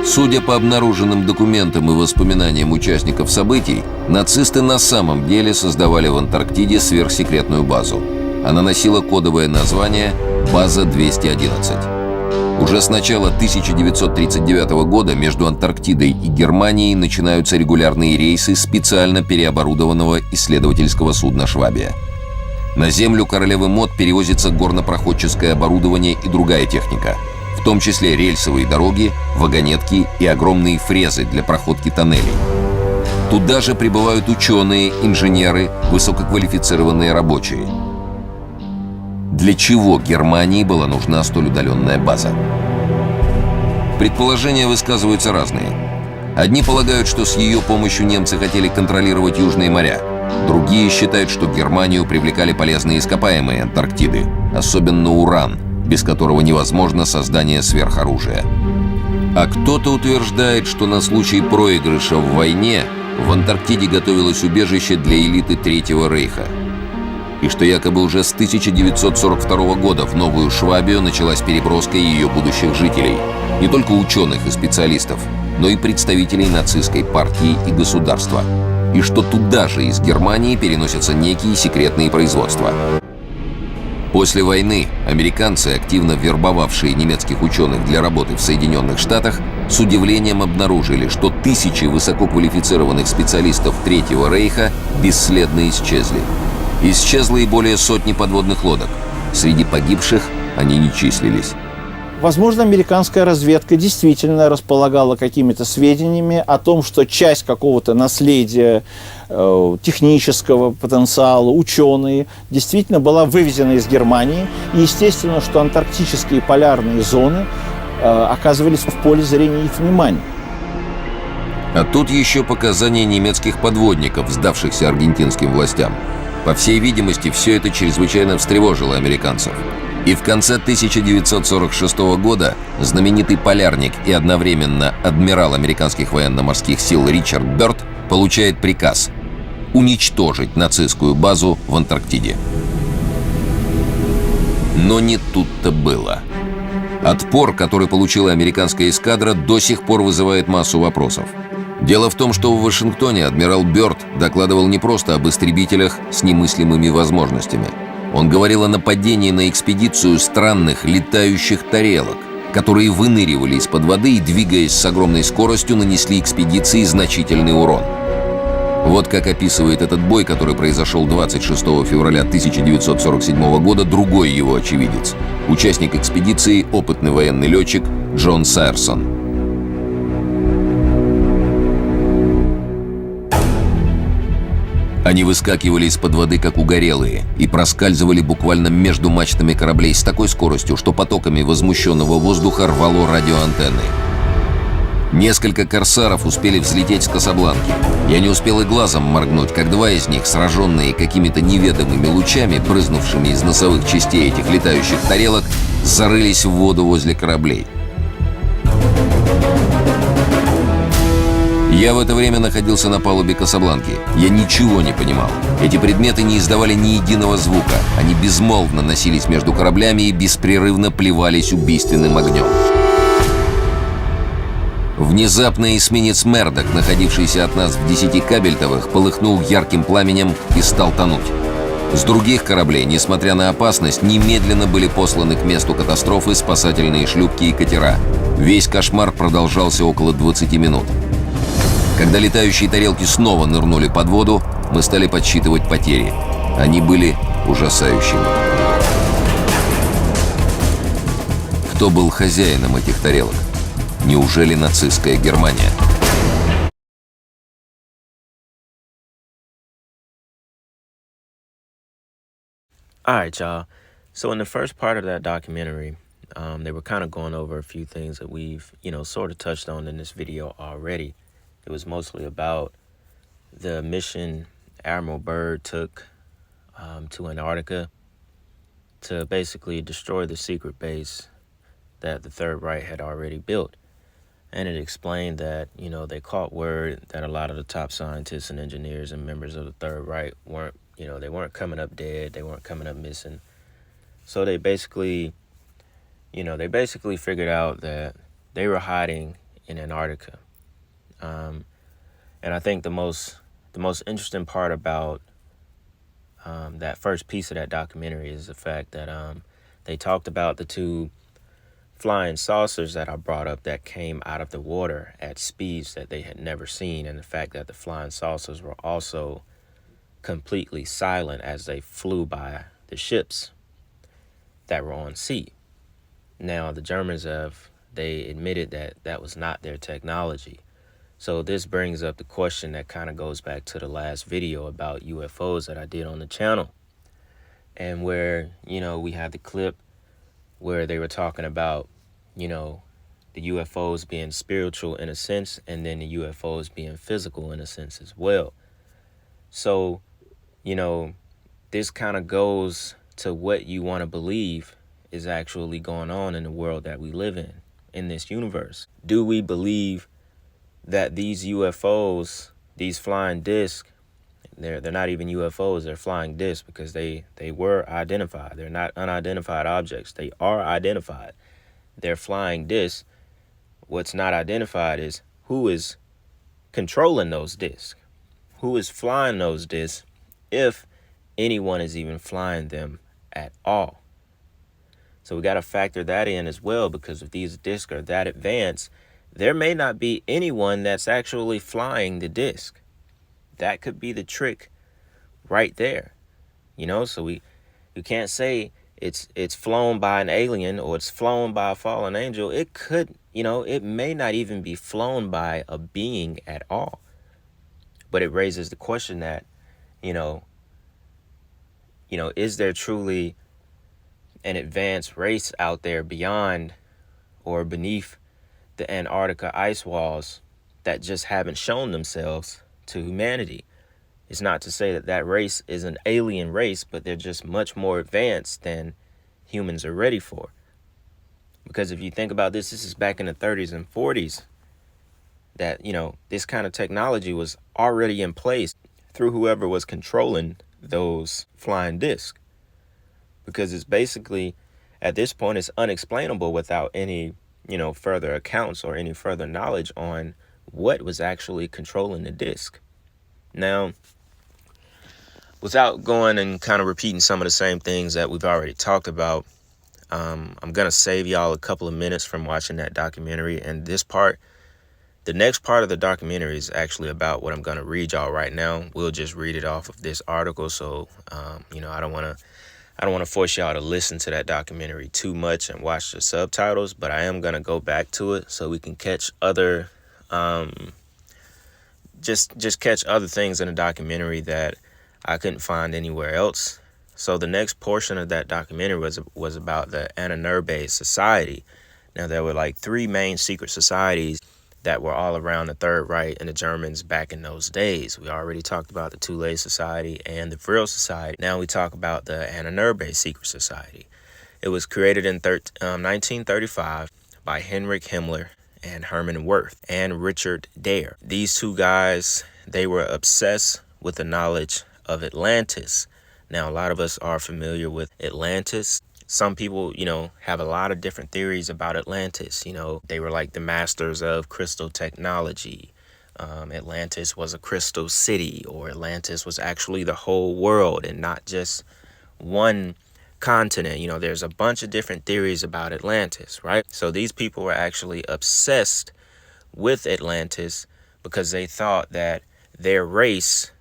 Судя по обнаруженным документам и воспоминаниям участников событий, нацисты на самом деле создавали в Антарктиде сверхсекретную базу. Она носила кодовое название «База 211». Уже с начала 1939 года между Антарктидой и Германией начинаются регулярные рейсы специально переоборудованного исследовательского судна «Швабия». На землю Королевы Мод перевозится горнопроходческое оборудование и другая техника, в том числе рельсовые дороги, вагонетки и огромные фрезы для проходки тоннелей. Туда же прибывают ученые, инженеры, высококвалифицированные рабочие. Для чего Германии была нужна столь удаленная база? Предположения высказываются разные. Одни полагают, что с ее помощью немцы хотели контролировать южные моря. Другие считают, что Германию привлекали полезные ископаемые Антарктиды, особенно уран, без которого невозможно создание сверхоружия. А кто-то утверждает, что на случай проигрыша в войне в Антарктиде готовилось убежище для элиты Третьего Рейха. И что якобы уже с 1942 года в Новую Швабию началась переброска ее будущих жителей. Не только ученых и специалистов, но и представителей нацистской партии и государства. И что туда же из Германии переносятся некие секретные производства. После войны американцы, активно вербовавшие немецких ученых для работы в Соединенных Штатах, с удивлением обнаружили, что тысячи высококвалифицированных специалистов Третьего Рейха бесследно исчезли. Исчезло и более сотни подводных лодок. Среди погибших они не числились. Возможно, американская разведка действительно располагала какими-то сведениями о том, что часть какого-то наследия, технического потенциала, ученые, действительно была вывезена из Германии. И естественно, что антарктические полярные зоны оказывались в поле зрения их внимания. А тут еще показания немецких подводников, сдавшихся аргентинским властям. По всей видимости, все это чрезвычайно встревожило американцев. И в конце 1946 года знаменитый полярник и одновременно адмирал американских военно-морских сил Ричард Бёрд получает приказ уничтожить нацистскую базу в Антарктиде. Но не тут-то было. Отпор, который получила американская эскадра, до сих пор вызывает массу вопросов. Дело в том, что в Вашингтоне адмирал Бёрд докладывал не просто об истребителях с немыслимыми возможностями. Он говорил о нападении на экспедицию странных летающих тарелок, которые выныривали из-под воды и, двигаясь с огромной скоростью, нанесли экспедиции значительный урон. Вот как описывает этот бой, который произошел 26 февраля 1947 года, другой его очевидец. Участник экспедиции, опытный военный летчик Джон Сайерсон. Они выскакивали из-под воды, как угорелые, и проскальзывали буквально между мачтами кораблей с такой скоростью, что потоками возмущенного воздуха рвало радиоантенны. Несколько корсаров успели взлететь с Касабланки. Я не успел и глазом моргнуть, как два из них, сраженные какими-то неведомыми лучами, брызнувшими из носовых частей этих летающих тарелок, зарылись в воду возле кораблей. Я в это время находился на палубе Касабланки. Я ничего не понимал. Эти предметы не издавали ни единого звука. Они безмолвно носились между кораблями и беспрерывно плевались убийственным огнем. Внезапно эсминец «Мердок», находившийся от нас в 10 кабельтовых, полыхнул ярким пламенем и стал тонуть. С других кораблей, несмотря на опасность, немедленно были посланы к месту катастрофы спасательные шлюпки и катера. Весь кошмар продолжался около 20 минут. Когда летающие тарелки снова нырнули под воду, мы стали подсчитывать потери. Они были ужасающими. Кто был хозяином этих тарелок? Неужели нацистская Германия? All right, y'all. So in the first part of that documentary, they were kind of going over a few things that we've, sort of touched on in this video already. It was mostly about the mission Admiral Byrd took to Antarctica to basically destroy the secret base that the Third Reich had already built. And it explained that, they caught word that a lot of the top scientists and engineers and members of the Third Reich weren't, they weren't coming up dead, they weren't coming up missing. So they basically figured out that they were hiding in Antarctica. And I think the most interesting part about that first piece of that documentary is the fact that they talked about the two flying saucers that I brought up that came out of the water at speeds that they had never seen, and the fact that the flying saucers were also completely silent as they flew by the ships that were on sea. Now, the Germans they admitted that that was not their technology. So this brings up the question that kind of goes back to the last video about UFOs that I did on the channel. And where, we had the clip where they were talking about, the UFOs being spiritual in a sense, and then the UFOs being physical in a sense as well. So, this kind of goes to what you want to believe is actually going on in the world that we live in this universe. Do we believe that these UFOs, these flying discs, they're not even UFOs, they're flying discs because they were identified. They're not unidentified objects. They are identified. They're flying discs. What's not identified is who is controlling those discs, who is flying those discs, if anyone is even flying them at all. So we got to factor that in as well, because if these discs are that advanced, there may not be anyone that's actually flying the disc. That could be the trick right there. So you can't say it's flown by an alien or it's flown by a fallen angel. It could, it may not even be flown by a being at all. But it raises the question that, is there truly an advanced race out there beyond or beneath the Antarctica ice walls that just haven't shown themselves to humanity? It's not to say that race is an alien race, but they're just much more advanced than humans are ready for. Because if you think about this is back in the 30s and 40s that, this kind of technology was already in place through whoever was controlling those flying discs. Because it's basically, at this point, it's unexplainable without any, further accounts or any further knowledge on what was actually controlling the disc. Now, without going and kind of repeating some of the same things that we've already talked about, I'm going to save y'all a couple of minutes from watching that documentary. And the next part of the documentary is actually about what I'm going to read y'all right now. We'll just read it off of this article. So, I don't want to force y'all to listen to that documentary too much and watch the subtitles, but I am going to go back to it so we can catch other, just catch other things in the documentary that I couldn't find anywhere else. So the next portion of that documentary was about the Ahnenerbe Society. Now, there were like 3 main secret societies that were all around the Third Reich and the Germans back in those days. We already talked about the Thule Society and the VRIL Society. Now we talk about the Ahnenerbe Secret Society. It was created in 1935 by Heinrich Himmler and Hermann Wirth and Richard Dare. These 2 guys, they were obsessed with the knowledge of Atlantis. Now, a lot of us are familiar with Atlantis. Some people, have a lot of different theories about Atlantis. They were like the masters of crystal technology. Atlantis was a crystal city, or Atlantis was actually the whole world and not just one continent. There's a bunch of different theories about Atlantis, right? So these people were actually obsessed with Atlantis because they thought that their race,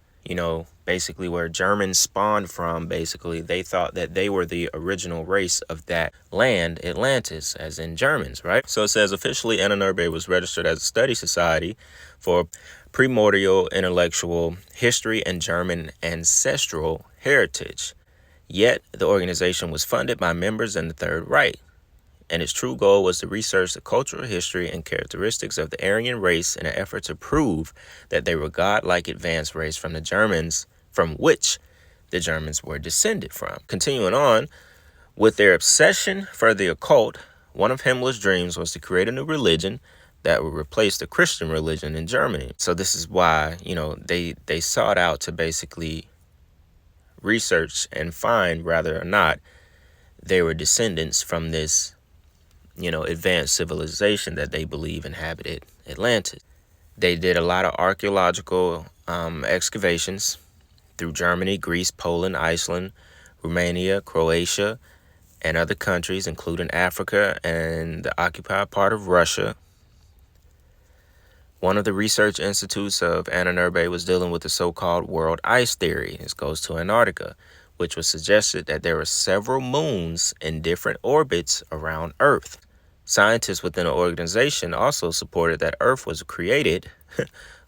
basically where Germans spawned from, basically they thought that they were the original race of that land, Atlantis, as in Germans, right? So it says officially Ahnenerbe was registered as a study society for primordial intellectual history and German ancestral heritage. Yet the organization was funded by members in the Third Reich, and its true goal was to research the cultural history and characteristics of the Aryan race in an effort to prove that they were godlike advanced race from the Germans, from which the Germans were descended from. Continuing on, with their obsession for the occult, one of Himmler's dreams was to create a new religion that would replace the Christian religion in Germany. So this is why, they sought out to basically research and find whether or not they were descendants from this, advanced civilization that they believe inhabited Atlantis. They did a lot of archaeological excavations through Germany, Greece, Poland, Iceland, Romania, Croatia, and other countries, including Africa and the occupied part of Russia. One of the research institutes of Ahnenerbe was dealing with the so-called world ice theory. This goes to Antarctica, which was suggested that there were several moons in different orbits around Earth. Scientists within the organization also supported that Earth was created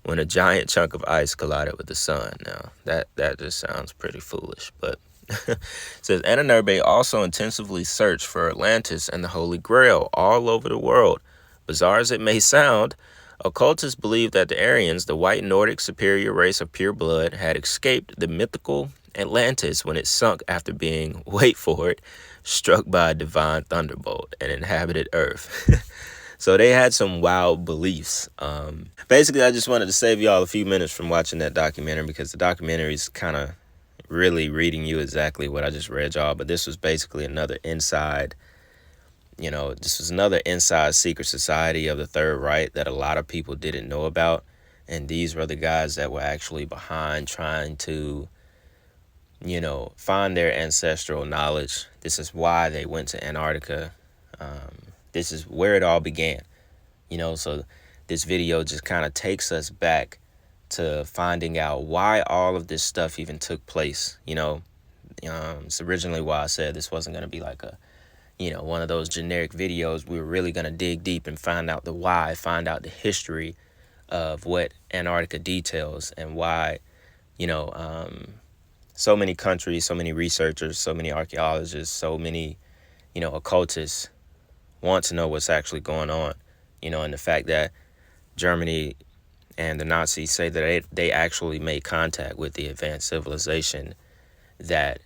when a giant chunk of ice collided with the sun. Now, that just sounds pretty foolish, but it says Ahnenerbe also intensively searched for Atlantis and the Holy Grail all over the world, Bizarre as it may sound, occultists believe that the Aryans, the white Nordic superior race of pure blood, had escaped the mythical Atlantis when it sunk after being, wait for it, struck by a divine thunderbolt and inhabited Earth. So they had some wild beliefs. Basically, I just wanted to save y'all a few minutes from watching that documentary because the documentary is kind of really reading you exactly what I just read y'all. But this was basically another inside, this was another inside secret society of the Third Reich that a lot of people didn't know about. And these were the guys that were actually behind trying to, find their ancestral knowledge. This is why they went to Antarctica. This is where it all began, so this video just kind of takes us back to finding out why all of this stuff even took place. It's originally why I said this wasn't going to be like a, one of those generic videos. We were really going to dig deep and find out the why, find out the history of what Antarctica details and why, so many countries, so many researchers, so many archaeologists, so many, occultists want to know what's actually going on, and the fact that Germany and the Nazis say that they actually made contact with the advanced civilization that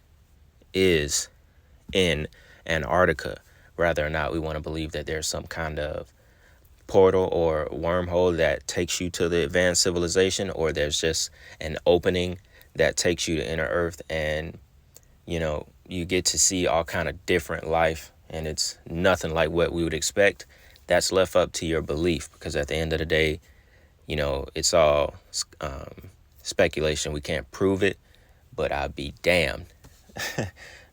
is in Antarctica. Whether or not we want to believe that there's some kind of portal or wormhole that takes you to the advanced civilization, or there's just an opening that takes you to inner Earth and, you get to see all kind of different life. And it's nothing like what we would expect. That's left up to your belief, because at the end of the day, it's all speculation. We can't prove it, but I'd be damned.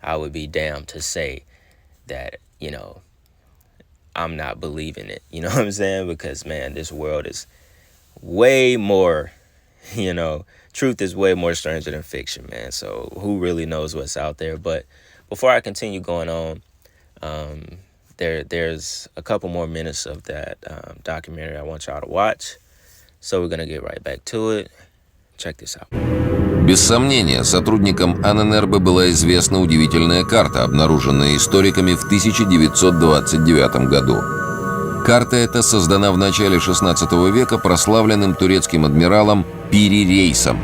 I would be damned to say that, I'm not believing it. You know what I'm saying? Because, man, this world is way more, truth is way more stranger than fiction, man. So who really knows what's out there? But before I continue going on, there's a couple more minutes of that documentary I want y'all to watch. So we're gonna get right back to it. Check this out. Без сомнения, сотрудникам АННРБ была известна удивительная карта, обнаруженная историками в 1929 году. Карта эта создана в начале XVI века прославленным турецким адмиралом Пири Рейсом.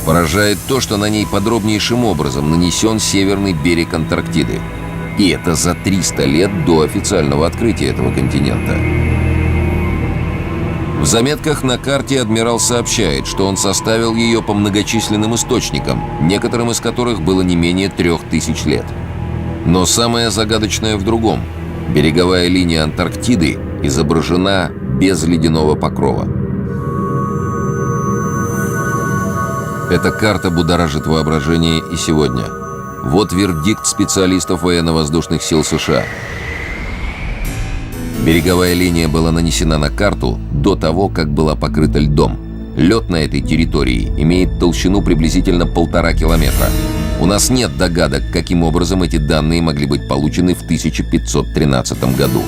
Поражает то, что на ней подробнейшим образом нанесен северный берег Антарктиды. И это за 300 лет до официального открытия этого континента. В заметках на карте адмирал сообщает, что он составил ее по многочисленным источникам, некоторым из которых было не менее 3000 лет. Но самое загадочное в другом. Береговая линия Антарктиды изображена без ледяного покрова. Эта карта будоражит воображение и сегодня. Вот вердикт специалистов военно-воздушных сил США. Береговая линия была нанесена на карту до того, как была покрыта льдом. Лед на этой территории имеет толщину приблизительно 1,5 километра. У нас нет догадок, каким образом эти данные могли быть получены в 1513 году.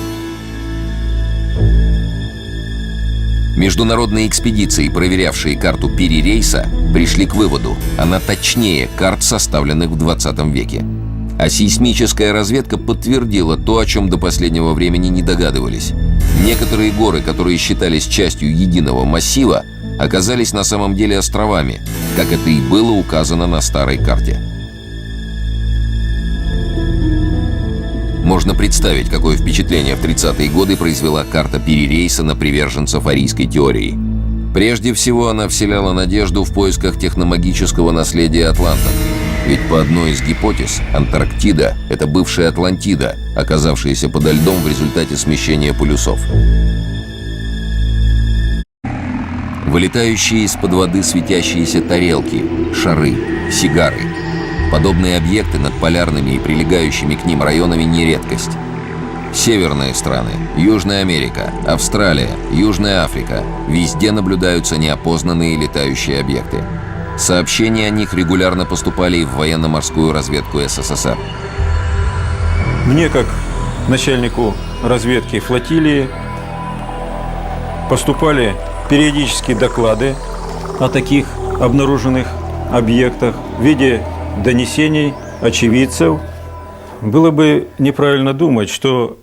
Международные экспедиции, проверявшие карту Пири Рейса, пришли к выводу, она точнее карт, составленных в 20 веке. А сейсмическая разведка подтвердила то, о чем до последнего времени не догадывались. Некоторые горы, которые считались частью единого массива, оказались на самом деле островами, как это и было указано на старой карте. Можно представить, какое впечатление в 30-е годы произвела карта Пири Рейса на приверженцев арийской теории. Прежде всего, она вселяла надежду в поисках техномагического наследия атлантов. Ведь по одной из гипотез, Антарктида — это бывшая Атлантида, оказавшаяся подо льдом в результате смещения полюсов. Вылетающие из-под воды светящиеся тарелки, шары, сигары. Подобные объекты над полярными и прилегающими к ним районами не редкость. Северные страны, Южная Америка, Австралия, Южная Африка – везде наблюдаются неопознанные летающие объекты. Сообщения о них регулярно поступали и в военно-морскую разведку СССР. Мне, как начальнику разведки флотилии, поступали периодические доклады о таких обнаруженных объектах в виде донесений очевидцев. Было бы неправильно думать, что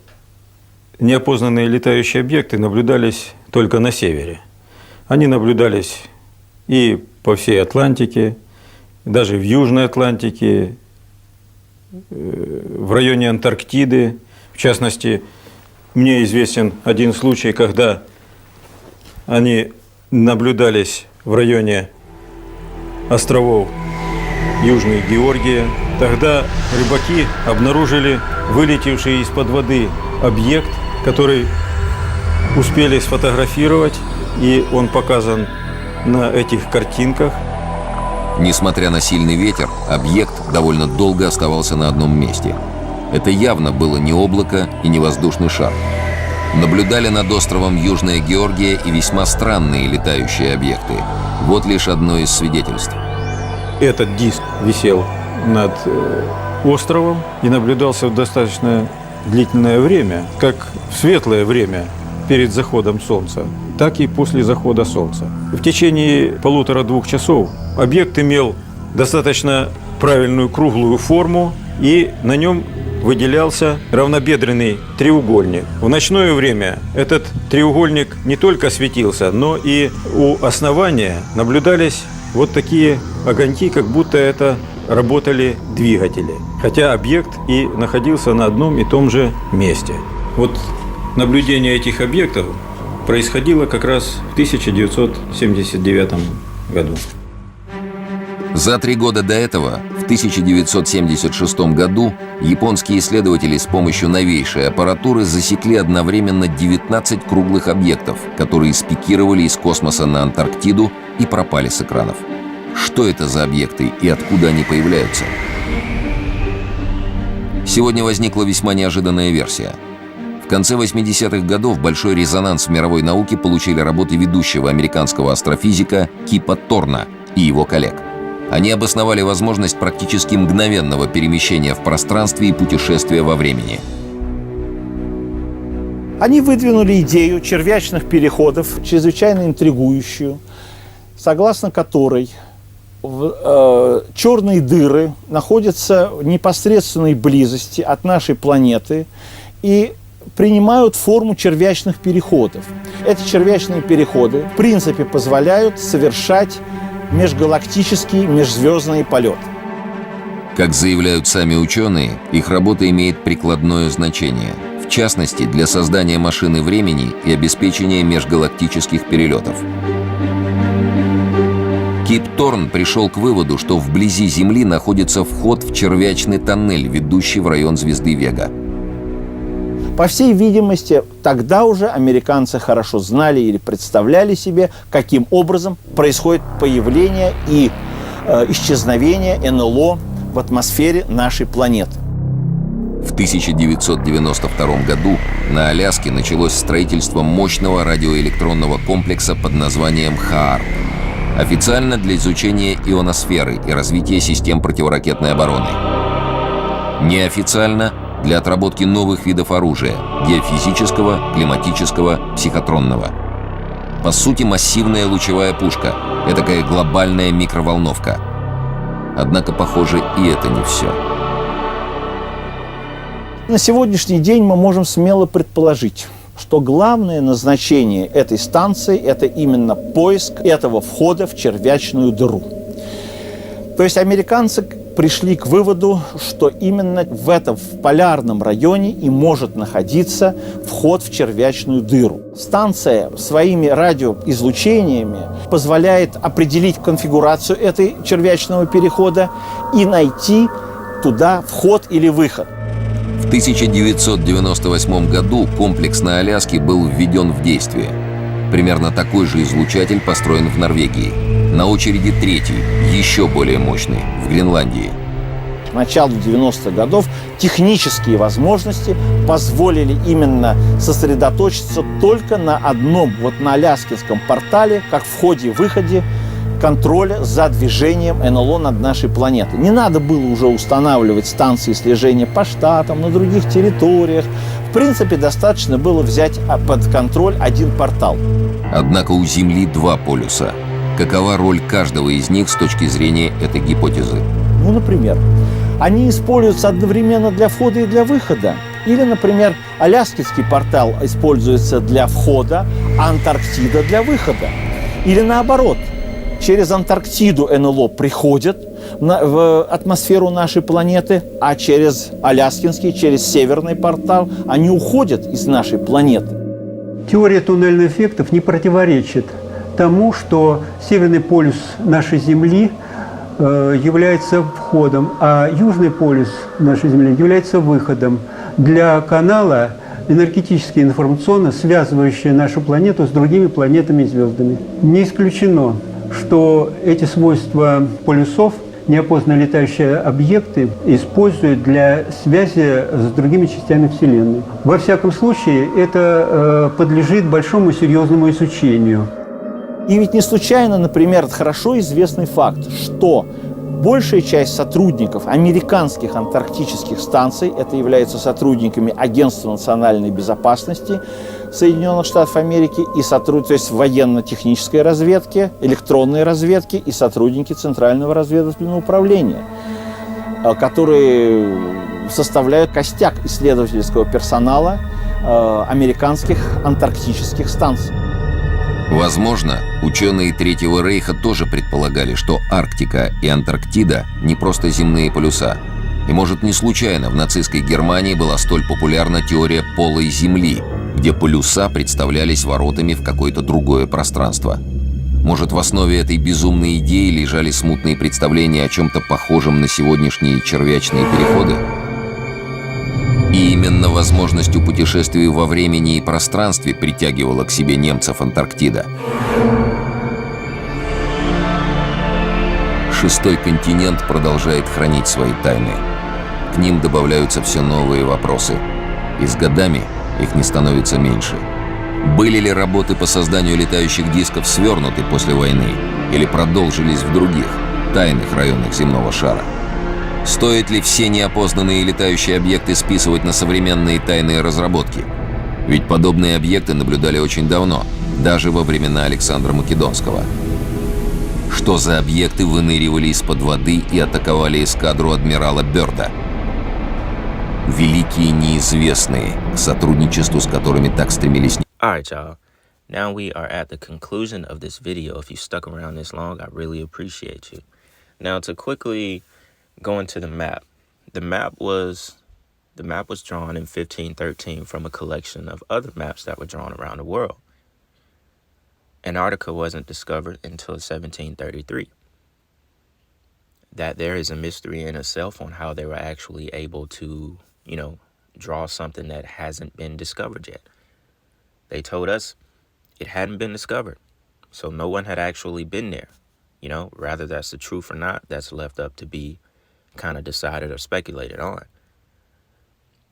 неопознанные летающие объекты наблюдались только на севере. Они наблюдались и по всей Атлантике, даже в Южной Атлантике, в районе Антарктиды. В частности, мне известен один случай, когда они наблюдались в районе островов Южной Георгии. Тогда рыбаки обнаружили вылетевший из-под воды объект, который успели сфотографировать, и он показан на этих картинках. Несмотря на сильный ветер, объект довольно долго оставался на одном месте. Это явно было не облако и не воздушный шар. Наблюдали над островом Южная Георгия и весьма странные летающие объекты. Вот лишь одно из свидетельств. Этот диск висел над островом и наблюдался достаточно длительное время, как в светлое время перед заходом солнца, так и после захода солнца. В течение 1,5-2 часов объект имел достаточно правильную круглую форму, и на нем выделялся равнобедренный треугольник. В ночное время этот треугольник не только светился, но и у основания наблюдались вот такие огоньки, как будто это работали двигатели. Хотя объект и находился на одном и том же месте. Вот наблюдение этих объектов происходило как раз в 1979 году. За 3 года до этого, в 1976 году, японские исследователи с помощью новейшей аппаратуры засекли одновременно 19 круглых объектов, которые спикировали из космоса на Антарктиду и пропали с экранов. Что это за объекты и откуда они появляются? Сегодня возникла весьма неожиданная версия. В конце 80-х годов большой резонанс в мировой науке получили работы ведущего американского астрофизика Кипа Торна и его коллег. Они обосновали возможность практически мгновенного перемещения в пространстве и путешествия во времени. Они выдвинули идею червячных переходов, чрезвычайно интригующую, согласно которой черные дыры находятся в непосредственной близости от нашей планеты и принимают форму червячных переходов. Эти червячные переходы, в принципе, позволяют совершать межгалактический, межзвездный полет. Как заявляют сами ученые, их работа имеет прикладное значение. В частности, для создания машины времени и обеспечения межгалактических перелетов. Кип Торн пришел к выводу, что вблизи Земли находится вход в червячный тоннель, ведущий в район звезды Вега. По всей видимости, тогда уже американцы хорошо знали или представляли себе, каким образом происходит появление и исчезновение НЛО в атмосфере нашей планеты. В 1992 году на Аляске началось строительство мощного радиоэлектронного комплекса под названием ХААРП. Официально для изучения ионосферы и развития систем противоракетной обороны. Неофициально для отработки новых видов оружия – геофизического, климатического, психотронного. По сути, массивная лучевая пушка – этакая глобальная микроволновка. Однако, похоже, и это не все. На сегодняшний день мы можем смело предположить, что главное назначение этой станции – это именно поиск этого входа в червячную дыру. То есть американцы пришли к выводу, что именно в этом полярном районе и может находиться вход в червячную дыру. Станция своими радиоизлучениями позволяет определить конфигурацию этой червячного перехода и найти туда вход или выход. В 1998 году комплекс на Аляске был введен в действие. Примерно такой же излучатель построен в Норвегии. На очереди третий, еще более мощный, в Гренландии. К началу 90-х годов технические возможности позволили именно сосредоточиться только на одном, вот на Аляскинском портале, как входе-выходе контроля за движением НЛО над нашей планетой. Не надо было уже устанавливать станции слежения по штатам, на других территориях. В принципе, достаточно было взять под контроль один портал. Однако у Земли 2 полюса. Какова роль каждого из них с точки зрения этой гипотезы? Ну, например, они используются одновременно для входа и для выхода. Или, например, Аляскинский портал используется для входа, а Антарктида для выхода. Или наоборот, через Антарктиду НЛО приходят в атмосферу нашей планеты, а через Аляскинский, через Северный портал они уходят из нашей планеты. Теория туннельных эффектов не противоречит тому, что Северный полюс нашей Земли является входом, а Южный полюс нашей Земли является выходом для канала энергетически информационно связывающего нашу планету с другими планетами и звездами. Не исключено, что эти свойства полюсов неопознанные летающие объекты используют для связи с другими частями Вселенной. Во всяком случае, это подлежит большому и серьезному изучению. И ведь не случайно, например, хорошо известный факт, что большая часть сотрудников американских антарктических станций, это являются сотрудниками Агентства национальной безопасности Соединенных Штатов Америки, то есть военно-технической разведки, электронной разведки и сотрудники Центрального разведывательного управления, которые составляют костяк исследовательского персонала американских антарктических станций. Возможно, ученые Третьего Рейха тоже предполагали, что Арктика и Антарктида не просто земные полюса. И, может, не случайно в нацистской Германии была столь популярна теория полой Земли, где полюса представлялись воротами в какое-то другое пространство. Может, в основе этой безумной идеи лежали смутные представления о чем-то похожем на сегодняшние червячные переходы? И именно возможностью путешествий во времени и пространстве притягивала к себе немцев Антарктида. Шестой континент продолжает хранить свои тайны. К ним добавляются все новые вопросы. И с годами их не становится меньше. Были ли работы по созданию летающих дисков свернуты после войны или продолжились в других, тайных районах земного шара? Стоит ли все неопознанные летающие объекты списывать на современные тайные разработки? Ведь подобные объекты наблюдали очень давно, даже во времена Александра Македонского. Что за объекты выныривали из-под воды и атаковали эскадру адмирала Бёрда? Великие неизвестные, к сотрудничеству с которыми так стремились. Alright, y'all. Now we are at the conclusion of this video. If you stuck around this long, I really appreciate you. Now, to quickly go into the map. The map was drawn in 1513 from a collection of other maps that were drawn around the world. Antarctica wasn't discovered until 1733. That there is a mystery in itself on how they were actually able to, draw something that hasn't been discovered yet. They told us it hadn't been discovered, so no one had actually been there. Whether that's the truth or not, that's left up to be kind of decided or speculated on.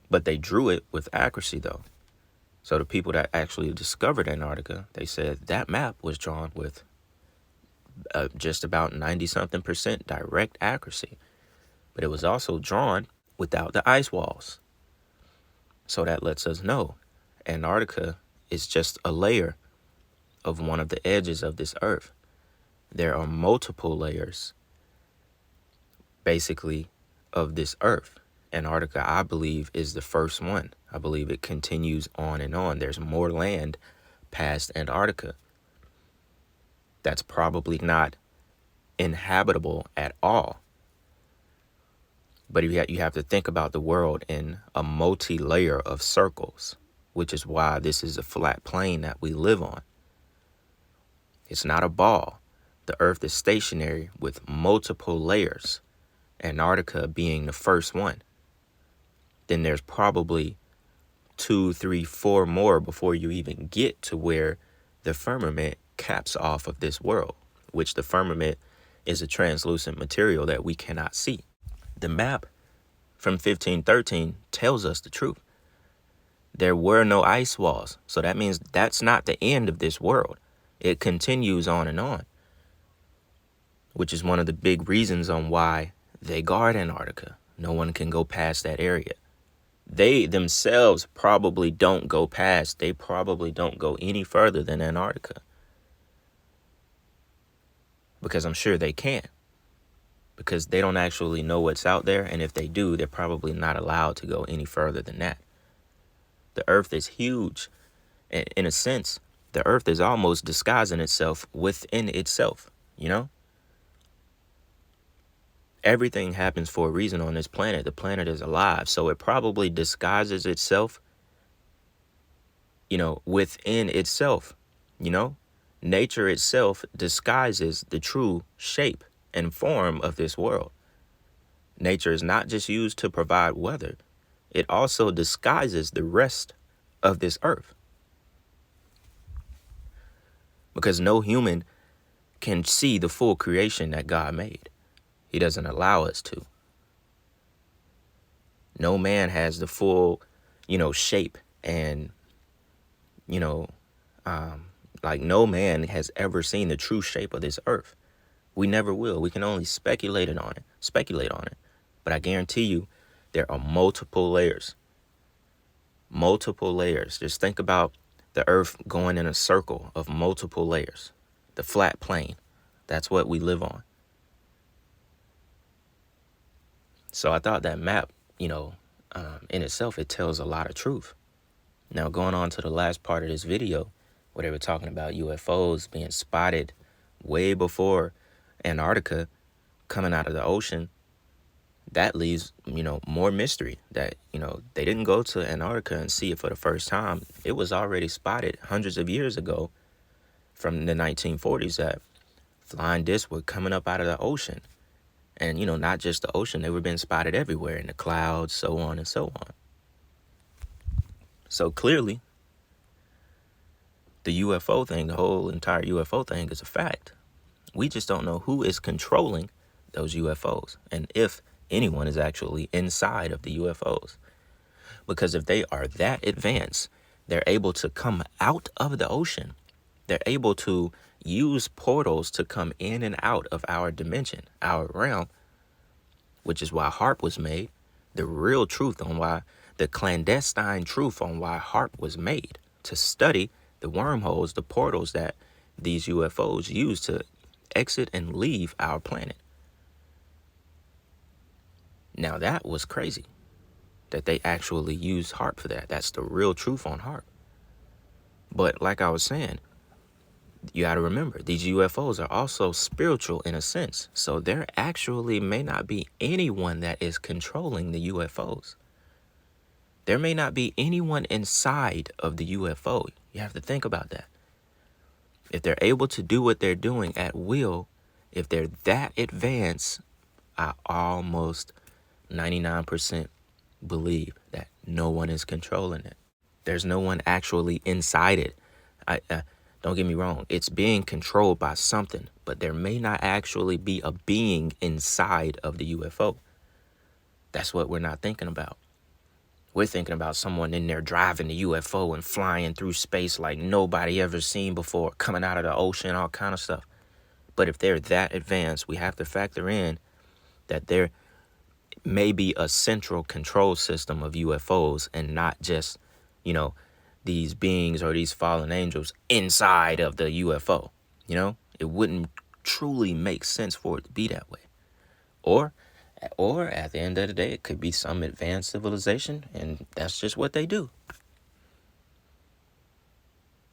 But they drew it with accuracy, though. So the people that actually discovered Antarctica, they said that map was drawn with just about 90-something% direct accuracy. But it was also drawn without the ice walls. So that lets us know Antarctica is just a layer of one of the edges of this earth. There are multiple layers, basically, of this earth. Antarctica, I believe, is the first one. I believe it continues on and on. There's more land past Antarctica that's probably not inhabitable at all. But you have to think about the world in a multi-layer of circles, which is why this is a flat plane that we live on. It's not a ball. The Earth is stationary with multiple layers, Antarctica being the first one. Then there's probably 2, 3, 4 more before you even get to where the firmament caps off of this world, which the firmament is a translucent material that we cannot see. The map from 1513 tells us the truth. There were no ice walls, so that means that's not the end of this world. It continues on and on, which is one of the big reasons on why they guard Antarctica. No one can go past that area. They themselves probably don't go past. They probably don't go any further than Antarctica, because I'm sure they can't, because they don't actually know what's out there. And if they do, they're probably not allowed to go any further than that. The earth is huge. In a sense, the earth is almost disguising itself within itself, you know? Everything happens for a reason on this planet. The planet is alive, so it probably disguises itself, you know, within itself, you know? Nature itself disguises the true shape and form of this world. Nature is not just used to provide weather. It also disguises the rest of this earth. Because no human can see the full creation that God made. He doesn't allow us to. No man has the full, you know, shape and, you know, like no man has ever seen the true shape of this earth. We never will. We can only speculate on it. But I guarantee you, there are multiple layers. Multiple layers. Just think about the earth going in a circle of multiple layers. The flat plane. That's what we live on. So I thought that map, you know, in itself, it tells a lot of truth. Now, going on to the last part of this video, where they were talking about UFOs being spotted way before Antarctica coming out of the ocean, that leaves, you know, more mystery that, you know, they didn't go to Antarctica and see it for the first time. It was already spotted hundreds of years ago from the 1940s that flying discs were coming up out of the ocean. And, you know, not just the ocean, they were being spotted everywhere in the clouds, so on and so on. So clearly, the UFO thing, the whole entire UFO thing is a fact. We just don't know who is controlling those UFOs and if anyone is actually inside of the UFOs. Because if they are that advanced, they're able to come out of the ocean. They're able to use portals to come in and out of our dimension, our realm, which is why HARP was made. The real truth on why, the clandestine truth on why HARP was made, to study the wormholes, the portals that these UFOs use to exit and leave our planet. Now that was crazy, that they actually used HARP for that. That's the real truth on HARP. But like I was saying, you got to remember, these UFOs are also spiritual in a sense. So there actually may not be anyone that is controlling the UFOs. There may not be anyone inside of the UFO. You have to think about that. If they're able to do what they're doing at will, if they're that advanced, I almost 99% believe that no one is controlling it. There's no one actually inside it. Don't get me wrong, it's being controlled by something, but there may not actually be a being inside of the UFO. That's what we're not thinking about. We're thinking about someone in there driving the UFO and flying through space like nobody ever seen before, coming out of the ocean, all kind of stuff. But if they're that advanced, we have to factor in that there may be a central control system of UFOs and not just, you know, these beings or these fallen angels inside of the UFO. You know, it wouldn't truly make sense for it to be that way. Or at the end of the day, it could be some advanced civilization, and that's just what they do.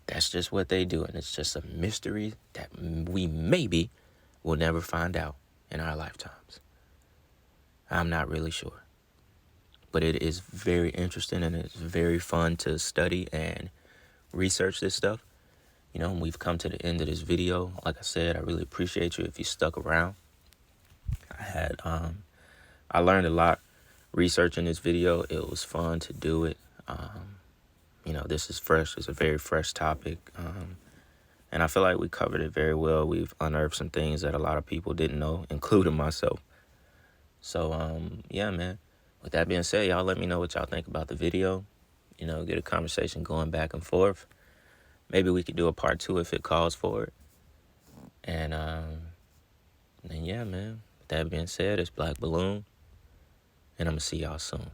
That's just what they do, and it's just a mystery that we maybe will never find out in our lifetimes. I'm not really sure. But it is very interesting, and it's very fun to study and research this stuff. You know, we've come to the end of this video. Like I said, I really appreciate you if you stuck around. I learned a lot researching this video. It was fun to do it. You know, this is fresh. It's a very fresh topic. And I feel like we covered it very well. We've unearthed some things that a lot of people didn't know, including myself. So, yeah, man. With that being said, y'all let me know what y'all think about the video. You know, get a conversation going back and forth. Maybe we could do a part 2 if it calls for it. And yeah, man. With that being said, it's Black Balloon. And I'm going to see y'all soon.